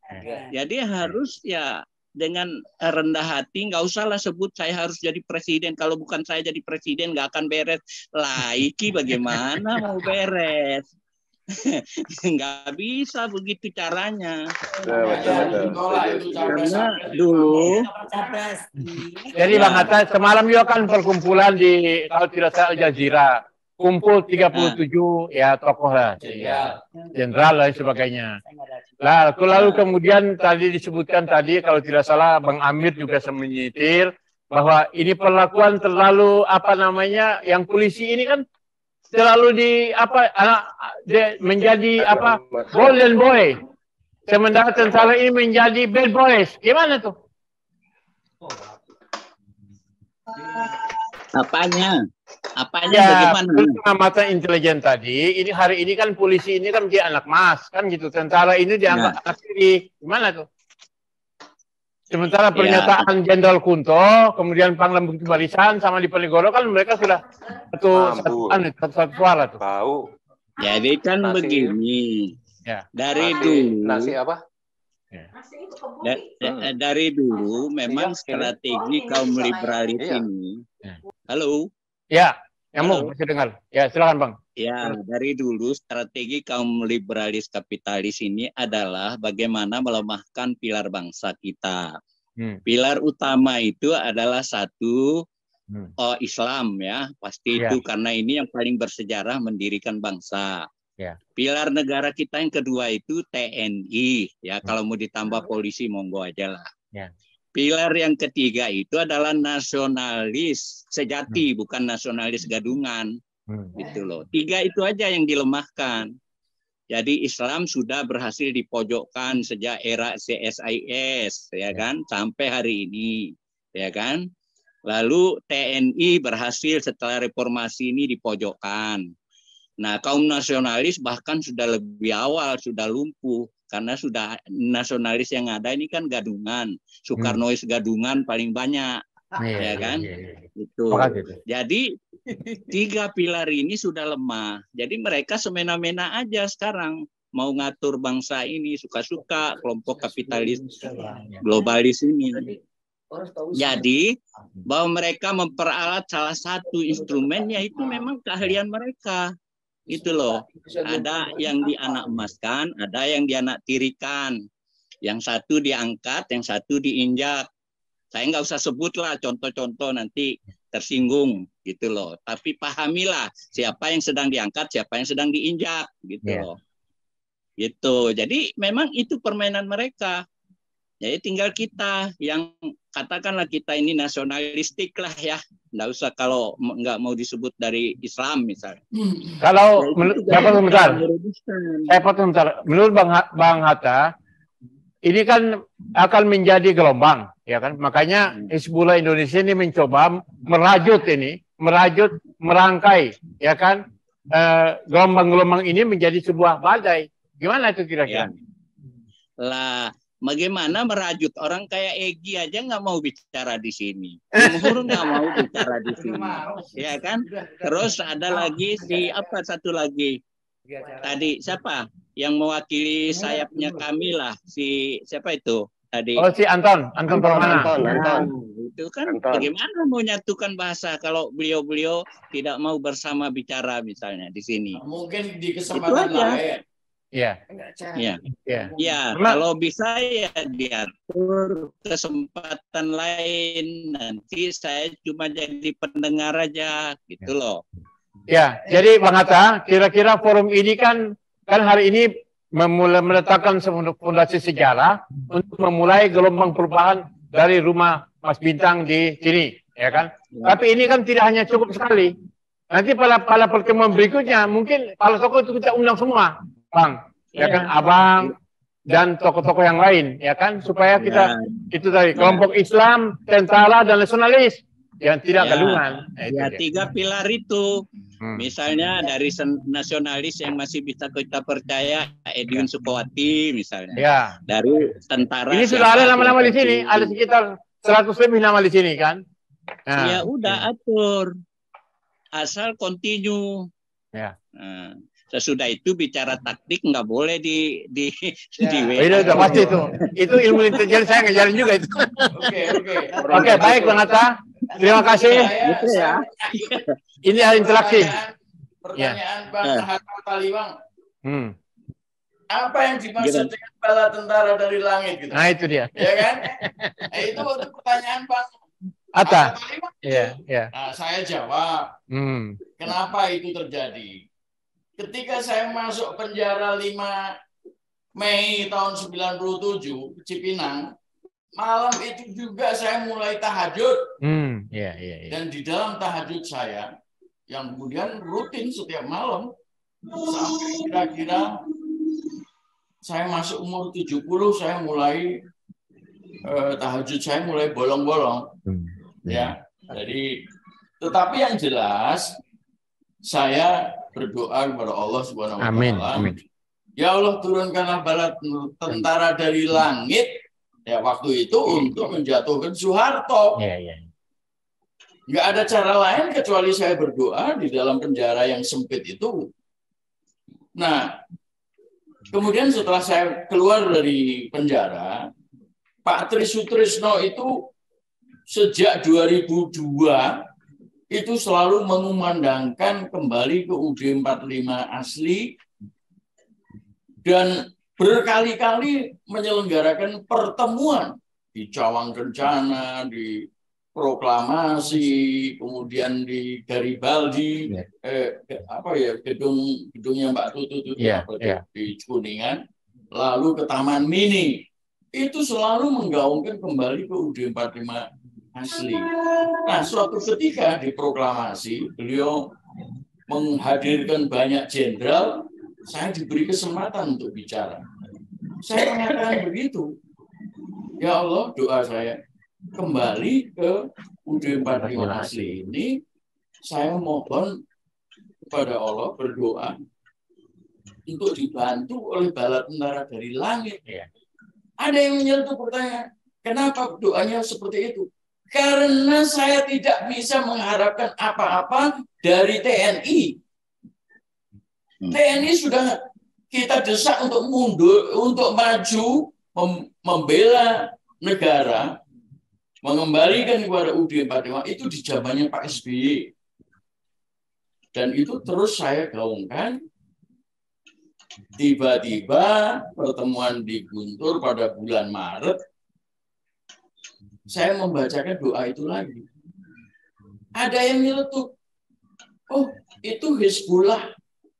Jadi harus ya dengan rendah hati, nggak usah lah sebut saya harus jadi presiden. Kalau bukan saya jadi presiden nggak akan beres. Laiki bagaimana mau beres? Nggak bisa begitu caranya. Karena dulu. Jadi Bang Hatta, semalam juga kan perkumpulan di kalau tidak salah Al Jazeera. Kumpul 37 ya tokoh lah, jenderal dan sebagainya. Lalu kemudian tadi disebutkan tadi kalau tidak salah Bang Amir juga menyitir bahwa ini perlakuan terlalu apa namanya yang polisi ini kan terlalu menjadi apa golden boy, sementara tentara ini menjadi bad boys. Gimana tuh? Apanya bagaimana? Pengamatan intelijen tadi, ini hari ini kan polisi ini kan dia anak mas, kan gitu. Tentara ini dianggap anak tiri. Gimana tuh? Sementara pernyataan Jenderal Kunto, kemudian Pangdam Bukti Barisan sama di Penegoro kan mereka sudah satu suara tuh. Tahu. Jadi kan begini. Dari dulu. Nasi apa? Dari dulu memang strategi kaum liberalis ini. Halo. Ya, nyambung, masih dengar. Ya, silakan Bang. Ya, dari dulu strategi kaum liberalis kapitalis ini adalah bagaimana melemahkan pilar bangsa kita. Pilar utama itu adalah satu Islam ya, pasti itu karena ini yang paling bersejarah mendirikan bangsa. Pilar negara kita yang kedua itu TNI ya, kalau mau ditambah polisi monggo aja lah. Pilar yang ketiga itu adalah nasionalis sejati, bukan nasionalis gadungan. Gitu loh. 3 itu aja yang dilemahkan. Jadi Islam sudah berhasil dipojokkan sejak era CSIS ya kan sampai hari ini ya kan. Lalu TNI berhasil setelah reformasi ini dipojokkan. Nah, kaum nasionalis bahkan sudah lebih awal sudah lumpuh karena sudah nasionalis yang ada ini kan gadungan. Soekarnois gadungan paling banyak. Ya kan? Itu. Jadi 3 pilar ini sudah lemah. Jadi mereka semena-mena aja sekarang mau ngatur bangsa ini suka-suka kelompok kapitalis globalis ini. Jadi bahwa mereka memperalat salah satu instrumennya itu memang keahlian mereka. Itu loh. Ada yang dianak emaskan, ada yang dianak tirikan. Yang satu diangkat, yang satu diinjak. Saya nggak usah sebut lah contoh-contoh nanti tersinggung gitu loh. Tapi pahamilah siapa yang sedang diangkat, siapa yang sedang diinjak gitu loh. Gitu. Jadi memang itu permainan mereka. Jadi tinggal kita yang katakanlah kita ini nasionalistik lah ya. Nggak usah kalau nggak mau disebut dari Islam misalnya. Kalau saya potong sebentar. Menurut Bang Hatta, ini kan akan menjadi gelombang, ya kan? Makanya Hizbullah Indonesia ini mencoba merajut, merangkai, ya kan? Gelombang-gelombang ini menjadi sebuah badai. Gimana itu kira-kira? Lah, bagaimana merajut orang kayak Egy aja nggak mau bicara di sini, Jumhur nggak mau bicara di sini, ya kan? Terus ada lagi satu lagi. Tadi siapa yang mewakili sayapnya kami lah, siapa itu tadi? Oh, si Anton Permana. Itu kan bagaimana mau nyatukan bahasa kalau beliau tidak mau bersama bicara misalnya di sini. Mungkin di kesempatan lain. Kalau bisa ya diatur kesempatan lain. Nanti saya cuma jadi pendengar aja gitu loh. Ya, jadi Bang Hatta, kira-kira forum ini kan hari ini meletakkan fondasi sejarah untuk memulai gelombang perubahan dari rumah Mas Bintang di sini, ya kan? Tapi ini kan tidak hanya cukup sekali. Nanti pada pertemuan berikutnya mungkin para tokoh itu kita undang semua, Bang, ya kan? Abang dan tokoh-tokoh yang lain, ya kan? Supaya kita itu tadi kelompok Islam, tentara dan nasionalis yang tidak Ya, galungan. ya 3 pilar itu. Misalnya dari nasionalis yang masih bisa kita percaya, Ediun Sukowati misalnya. Ya. Dari tentara. Ini sudah ada nama-nama di sini, ada sekitar 100 lebih nama di sini kan. Nah, ya udah atur, asal continue. Ya. Nah, sesudah itu bicara taktik nggak boleh di WA. Itu udah pasti itu. Itu ilmu intelijen saya ngajarin juga itu. Oke, baik Bang Atta. Terima kasih. Gitu ya. Ini ada interaksi. Pertanyaan Bang Hatta Taliwang. Apa yang dimaksud Gimana? dengan bala tentara dari langit gitu? Nah, itu dia. Ya kan? Itu pertanyaan Bang Atta. Taliwang. Iya. Nah, saya jawab. Kenapa itu terjadi? Ketika saya masuk penjara 5 Mei tahun 97 Cipinang, malam itu juga saya mulai tahajud. Dan di dalam tahajud saya, yang kemudian rutin setiap malam, sampai kira-kira saya masuk umur 70, saya mulai tahajud saya mulai bolong-bolong. Ya, jadi tetapi yang jelas saya berdoa kepada Allah Subhanahu wa taala. Ya Allah, turunkanlah bala tentara dari langit ya waktu itu untuk menjatuhkan Soeharto. Nggak ada cara lain kecuali saya berdoa di dalam penjara yang sempit itu. Nah, kemudian setelah saya keluar dari penjara, Pak Tri Sutrisno itu sejak 2002 itu selalu mengumandangkan kembali ke UUD 45 asli dan berkali-kali menyelenggarakan pertemuan di Cawang Kencana, di Proklamasi, kemudian di Garibaldi, gedungnya Mbak Tutut di Kuningan, lalu ke Taman Mini. Itu selalu menggaungkan kembali ke UUD 45 asli. Nah, suatu ketika di proklamasi, beliau menghadirkan banyak jenderal, saya diberi kesempatan untuk bicara. Saya mengatakan begitu. Ya Allah, doa saya kembali ke UUD 45 asli ini, saya mohon kepada Allah berdoa untuk dibantu oleh bala tentara dari langit. Ada yang menyentuh pertanyaan, kenapa doanya seperti itu? Karena saya tidak bisa mengharapkan apa-apa dari TNI. TNI sudah kita desak untuk mundur, untuk maju, membela negara, mengembalikan kepada UUD 45 itu di zamannya Pak SBY. Dan itu terus saya gaungkan. Tiba-tiba pertemuan di Guntur pada bulan Maret, saya membacakan doa itu lagi. Ada yang nyeletuk, oh itu Hizbullah.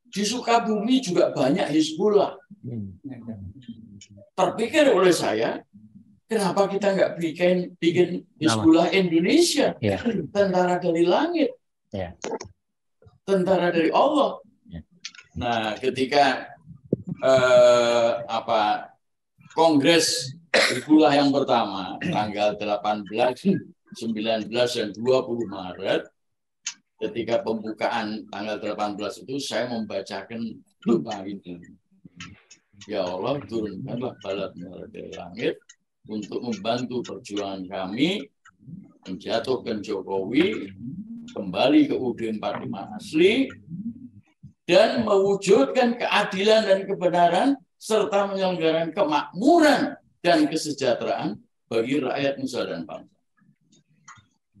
Di Sukabumi juga banyak Hizbullah. Terpikir oleh saya, kenapa kita nggak bikin Hizbullah Indonesia? Tentara dari langit. Tentara dari Allah. Nah, ketika Kongres Hizbullah yang pertama tanggal 18, 19 dan 20 Maret, ketika pembukaan tanggal 18 itu saya membacakan doa itu. Ya Allah, turunkanlah bala tentara dari langit untuk membantu perjuangan kami menjatuhkan Jokowi, kembali ke UUD 45 asli, dan mewujudkan keadilan dan kebenaran serta menyelenggarakan kemakmuran dan kesejahteraan bagi rakyat Nusa dan bangsa.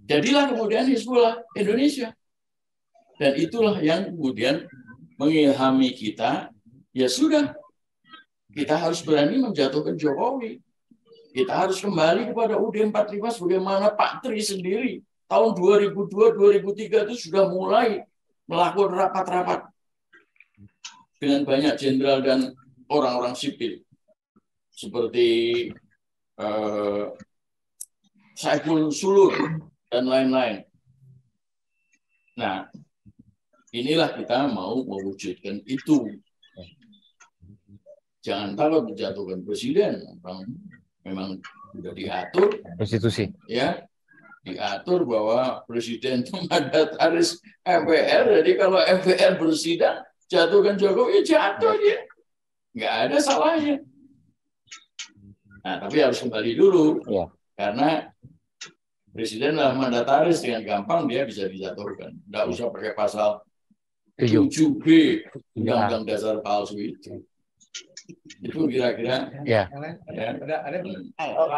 Jadilah kemudian Hizbullah Indonesia. Dan itulah yang kemudian mengilhami kita, ya sudah, kita harus berani menjatuhkan Jokowi. Kita harus kembali kepada UUD 45 sebagaimana Pak Tri sendiri tahun 2002-2003 itu sudah mulai melakukan rapat-rapat dengan banyak jenderal dan orang-orang sipil seperti Saiful Sulur dan lain-lain. Nah, inilah kita mau mewujudkan itu. Jangan takut menjatuhkan presiden, memang sudah diatur konstitusi. Ya, diatur bahwa presiden itu mandataris MPR. Jadi kalau MPR bersidang jatuhkan Jokowi, jatuh dia, nggak ada salahnya. Nah, tapi harus kembali dulu, karena presiden adalah mandataris, dengan gampang dia bisa dijatuhkan. Nggak usah pakai pasal 7B Undang-Undang Dasar palsu itu. Itu kira-kira. Ya.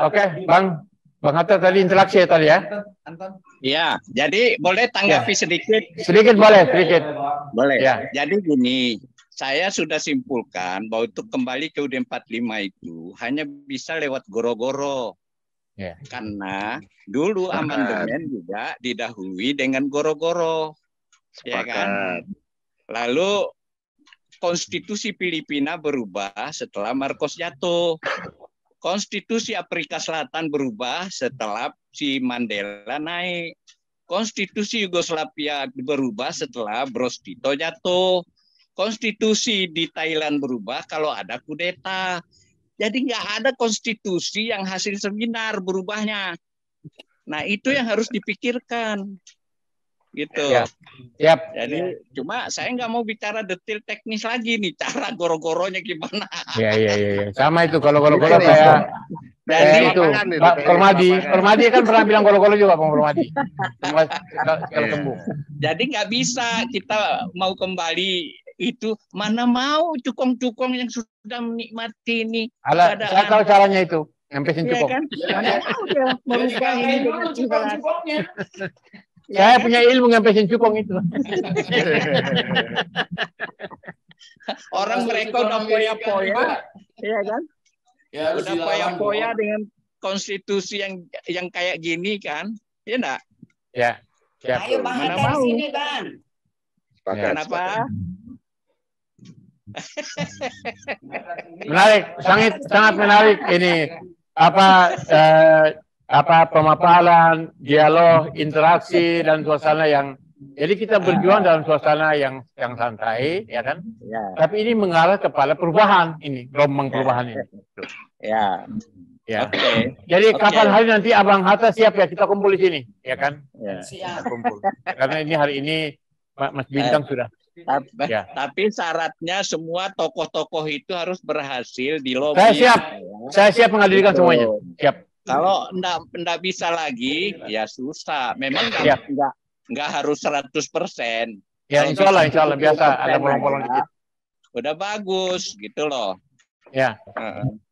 Oke, Bang Hatta tadi interaksi ya tadi ya. Iya, jadi boleh tanggapi sedikit. Sedikit boleh, sedikit. Boleh. Ya. Jadi gini, saya sudah simpulkan bahwa untuk kembali ke UUD 45 itu hanya bisa lewat goro-goro. Ya. Karena dulu amandemen juga didahului dengan goro-goro. Ya kan? Lalu konstitusi Filipina berubah setelah Marcos jatuh. Konstitusi Afrika Selatan berubah setelah si Mandela naik. Konstitusi Yugoslavia berubah setelah Bros Tito jatuh. Konstitusi di Thailand berubah kalau ada kudeta. Jadi nggak ada konstitusi yang hasil seminar berubahnya. Nah, itu yang harus dipikirkan. Gitu. Yap. Jadi cuma saya nggak mau bicara detail teknis lagi nih, cara goro-goronya gimana. Iya. Sama itu kalau goro-goro kayak itu Pak Permadi kan pernah bilang goro-goro juga Bang Permadi. Jadi nggak bisa kita mau kembali itu, mana mau cukong-cukong yang sudah menikmati ini. Saya tahu caranya itu, ngempesin cukong. Kan? Mana mau dia merubah ini dengan cukongnya. Saya punya ilmu ngempesin cukong itu. Orang mereka udah poya-poya, ya kan? Ya, udah poya-poya dengan konstitusi yang kayak gini kan, ya enggak? Ya. Ayo Bang Hatta di sini, Bang. Kenapa? Menarik, sangat menarik ini pemaparan, dialog, interaksi dan suasana yang jadi kita berjuang dalam suasana yang santai, ya kan? Ya. Tapi ini mengarah kepada perubahan ini, gelombang perubahan ini. Ya. Okay. Jadi kapan hari nanti Abang Hatta siap ya kita kumpul di sini, ya kan? Ya. Siap. Kumpul. Karena ini hari ini Mas Bintang sudah. Tapi syaratnya semua tokoh-tokoh itu harus berhasil di lobby. Saya siap menghadirkan semuanya. Siap. Kalau enggak bisa lagi, ya susah. Memang enggak harus 100%. Ya, insya Allah biasa ada bolong-bolong dikit. Udah bagus, gitu loh. Ya.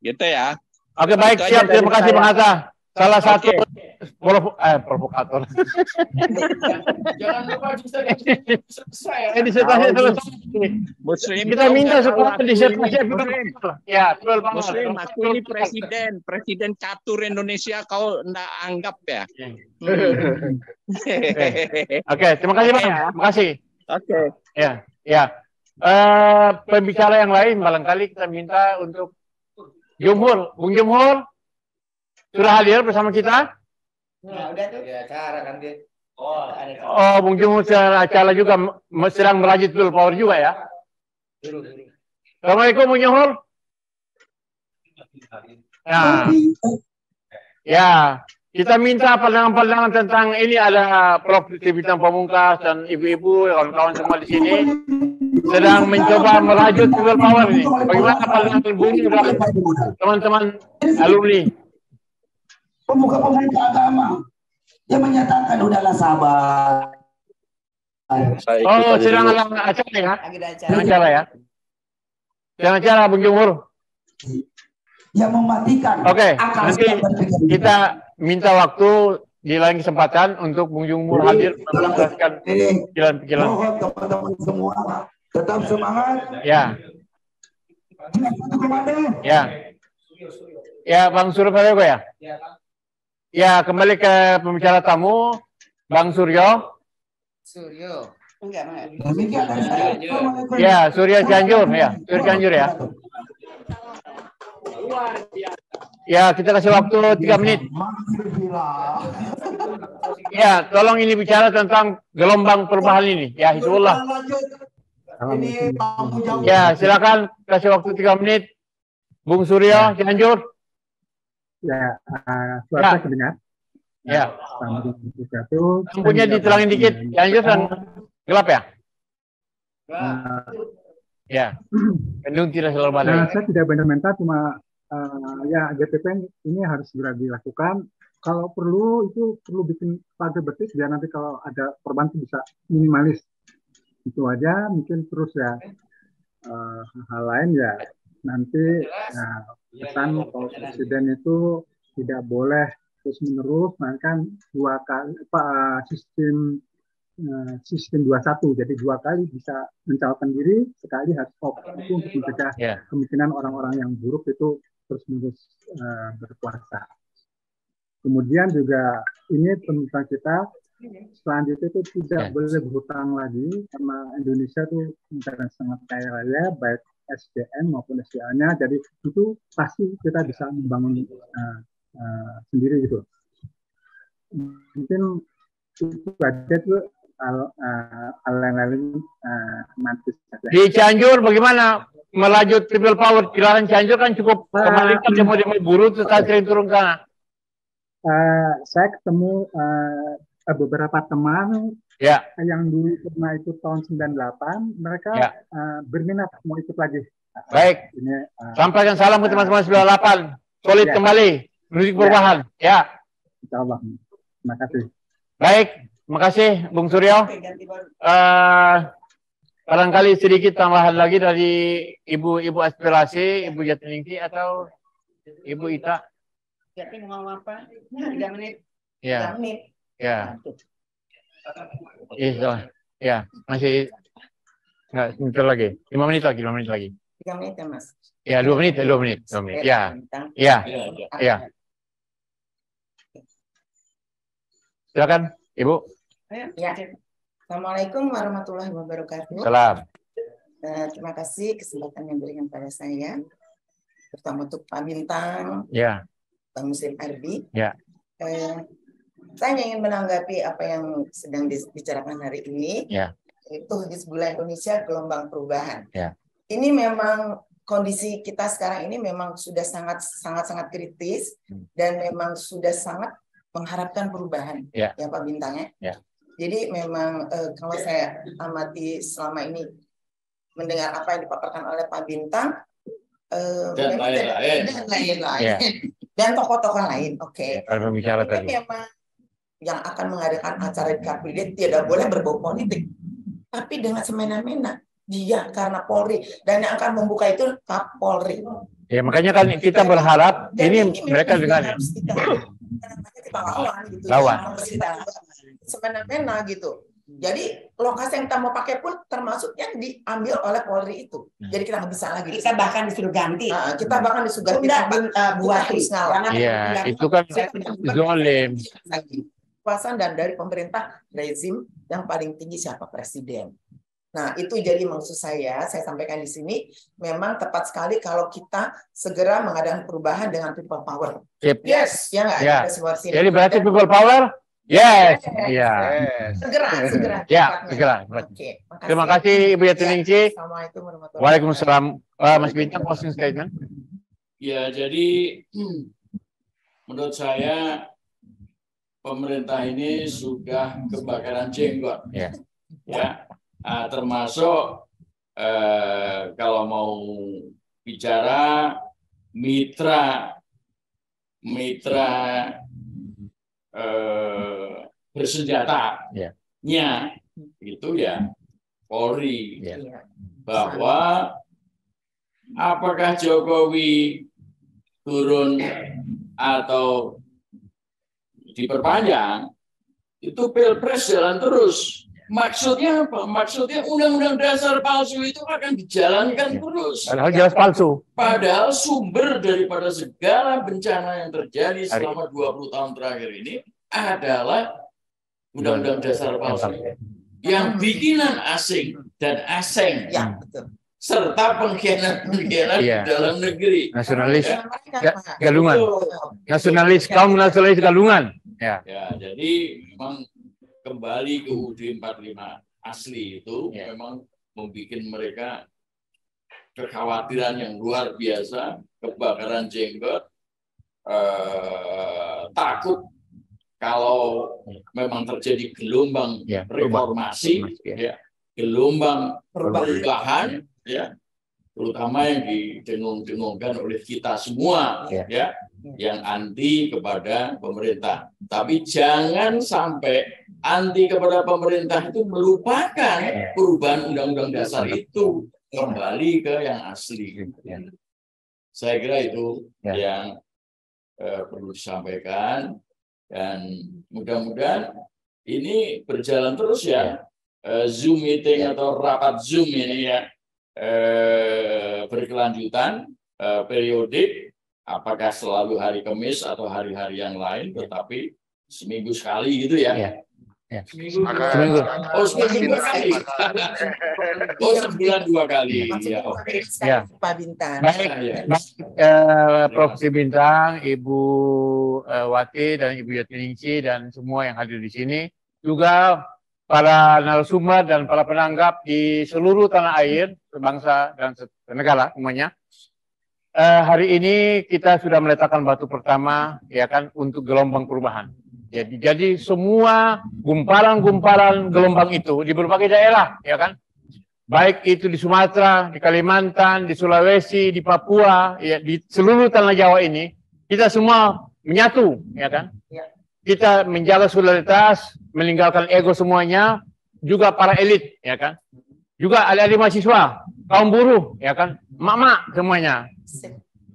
Gitu ya. Oke, baik, siap. Terima kasih Bang Hatta. Salah satu provokator. Jangan lupa disertasi selesai. Kita minta supaya disertasi. Ya, betul banget. Muslim, aku ini presiden catur Indonesia, kau enggak anggap ya? Oke, terima kasih Bang. Terima kasih. Oke. Ya. Pembicara yang lain barangkali kita minta untuk Jumhur, Bung Jumhur. Sudah hadir bersama kita? Nah, udah tuh. Ya, acara kan dia. Bung Jumhur acara juga sedang merajut people power juga ya? Assalamualaikum Bung Jumhur. Ya, kita minta pandangan-pandangan tentang ini, ada Prof. Bintang Pamungkas dan ibu-ibu, kawan-kawan semua di sini sedang mencoba merajut people power ini. Bagaimana pandangan Bung dan teman-teman alumni? Pemuka-pemuka agama yang menyatakan udahlah sabar. Sedang ada acara ya? Sedang acara ya? Sedang acara Bung Jumhur. Yang mematikan. Oke, nanti kita minta waktu di lain kesempatan untuk Bung Jumhur hadir menjelaskan pikiran-pikiran. Mohon teman-teman semua tetap semangat. Ya. Ya, Bang Suryo ya? Ya, kembali ke pembicara tamu, Bang Suryo. Ya, Suryo Cianjur ya. Suryo Cianjur ya. Ya, kita kasih waktu 3 menit. Ya, tolong ini bicara tentang gelombang perubahan ini. Ya, Hizbullah. Ya, silakan kasih waktu 3 menit. Bung Suryo Cianjur. Ya, suara terdengar? Ya. Lampunya diterangin dikit. Cianjur kan gelap ya? Ya. Mendung tidak selalu badai. Nah, saya tidak benar-benar, cuma ya GPPN ini harus segera dilakukan. Kalau perlu itu perlu bikin pagar betis biar nanti kalau ada korban itu bisa minimalis. Itu aja, mungkin terus ya hal lain ya nanti pesan kalau presiden itu tidak boleh terus menerus, bahkan 2 kali sistem 21, jadi 2 kali bisa mencalonkan diri, sekali harus stop. Itu untuk mencegah kemungkinan orang-orang yang buruk itu terus menerus berkuasa. Kemudian juga ini tentang kita selanjutnya itu tidak boleh berhutang lagi, karena Indonesia itu negara sangat kaya raya baik SDM maupun SDA-nya, jadi itu pasti kita bisa membangun sendiri gitu. Mungkin itu aja tuh hal lain nanti saja. Di Cianjur bagaimana melaju triple power? Kilaran Cianjur kan cukup kembalikan demo-demo buruh terus sering turun ke sana. Saya ketemu beberapa teman yang dulu pernah ikut tahun 98, mereka berminat mau ikut lagi. Baik. Ini, sampaikan salam ke teman-teman 98. Solid kembali menuju perubahan. Ya. Insyaallah. Terima kasih. Baik, terima kasih Bung Suryo. Barangkali sedikit tambahan lagi dari Ibu aspirasi, Ibu Jatiningsi atau Ibu Ita. Jadi mau apa? 3 menit. Ya. 3 menit. Ya. Ya, masih enggak sebentar lagi. 5 menit lagi, 5 menit lagi. 3 menit ya, Mas. Ya, 2 menit, 2 menit. Ya. Ya. Ya. Silakan, Ibu. Ya. Assalamualaikum warahmatullahi wabarakatuh. Salam. Terima kasih kesempatan yang diberikan pada saya. Terutama untuk Pak Bintang. Ya. Bang Muslim Arbi. Ya. Saya ingin menanggapi apa yang sedang dibicarakan hari ini. Ya. Itu Hizbullah Indonesia gelombang perubahan. Ya. Ini memang kondisi kita sekarang ini memang sudah sangat kritis dan memang sudah sangat mengharapkan perubahan. Ya Pak Bintang ya. Ya. Jadi memang kalau saya amati selama ini mendengar apa yang dipaparkan oleh Pak Bintang dan lain-lain. Dan tokoh-tokoh lain, oke. Pembicara tadi. Memang yang akan mengadakan acara di Car Free Day tidak boleh berbau politik, tapi dengan semena-mena dia karena Polri dan yang akan membuka itu Kapolri. Ya makanya kan kita berharap ini mereka dengan kita lawan gitu. Lawan. Semena-mena gitu. Jadi lokasi yang kita mau pakai pun termasuk yang diambil oleh Polri itu. Jadi kita nggak bisa lagi. Kita bahkan disuruh ganti. Kita bahkan disuruh ganti buat terus ngalah. Iya, itu kan zolim. Kekuasaan dan dari pemerintah rezim yang paling tinggi siapa? Presiden. Nah, itu jadi maksud saya sampaikan di sini memang tepat sekali kalau kita segera mengadakan perubahan dengan people power. Yes, ya nggak? Ya. Jadi berarti people power? Yes. Iya. Segera. Ya, segera. Oke. Terima kasih Ibu Jatiningsi. Assalamualaikum warahmatullahi wabarakatuh. Waalaikumsalam. Mas Bintang closing statement. Ya, jadi menurut saya pemerintah ini sudah kebakaran jenggot. Ya. Ya. Termasuk kalau mau bicara mitra bersenjatanya itu ya Polri, bahwa apakah Jokowi turun atau diperpanjang itu Pilpres jalan terus. Maksudnya apa? Maksudnya undang-undang dasar palsu itu akan dijalankan terus. Padahal jelas palsu. Padahal sumber daripada segala bencana yang terjadi selama 20 tahun terakhir ini adalah undang-undang dasar palsu. Yang bikinan asing dan asing. Ya, betul. Serta pengkhianat-pengkhianat di dalam negeri. Nasionalis galungan. Kaum nasionalis galungan. Ya, jadi memang kembali ke UUD 45 asli itu memang membuat mereka kekhawatiran yang luar biasa, kebakaran jenggot, takut kalau memang terjadi gelombang reformasi, gelombang perubahan, ya, terutama yang didengung-dengungkan oleh kita semua, ya, yang anti kepada pemerintah. Tapi jangan sampai anti kepada pemerintah itu melupakan perubahan Undang-Undang Dasar itu, kembali ke yang asli. Saya kira itu yang perlu disampaikan, dan mudah-mudahan ini berjalan terus ya. Zoom meeting atau rapat Zoom ini ya berkelanjutan, periodik, apakah selalu hari Kamis atau hari-hari yang lain, tetapi seminggu sekali gitu ya. Seminggu. Oh, seminggu sekali. Oh, sebulan 2 kali. Ya. Pak Bintang. Baik, Prof. Bintang, Ibu Wati dan Ibu Yatiningsi dan semua yang hadir di sini, juga para narasumber dan para penanggap di seluruh tanah air, sebangsa dan senegara semuanya. Hari ini kita sudah meletakkan batu pertama, ya kan, untuk gelombang perubahan. Jadi semua gumpalan-gumpalan gelombang itu di berbagai daerah, ya kan, baik itu di Sumatera, di Kalimantan, di Sulawesi, di Papua, ya, di seluruh tanah Jawa ini, kita semua menyatu, ya kan. Kita menjaga solidaritas, meninggalkan ego semuanya, juga para elit, ya kan, juga adik-adik mahasiswa, kaum buruh, ya kan, mak-mak semuanya.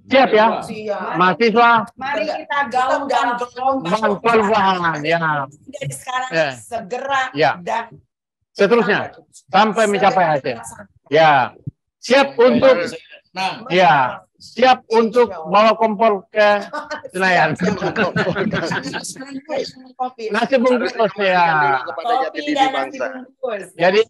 Siap ya, mahasiswa. Mari kita gaungkan gelombang perubahan, ya. Dari sekarang segera dan seterusnya sampai mencapai hasil. Ya, siap untuk, ya, siap untuk bawa kompor ke Senayan. Nasi bungkus ya. Jadi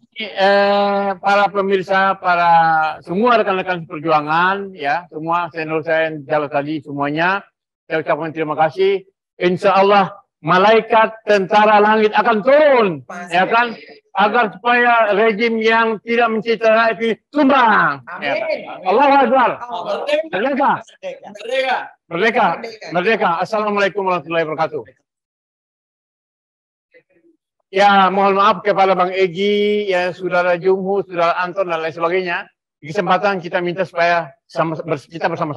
para pemirsa, para semua rekan-rekan perjuangan, ya, semua senior saya yang jalan tadi semuanya, saya ucapkan terima kasih. Insya Allah malaikat tentara langit akan turun, ya kan, agar supaya rejim yang tidak mencintai rakyat ini tumbang. Allahu Akbar. Merdeka. Merdeka. Merdeka. Assalamualaikum warahmatullahi wabarakatuh. Ya, mohon maaf kepada Bang Egy, ya, Saudara Jumhu, Saudara Anton dan lain sebagainya. Di kesempatan kita minta supaya kita bersama-sama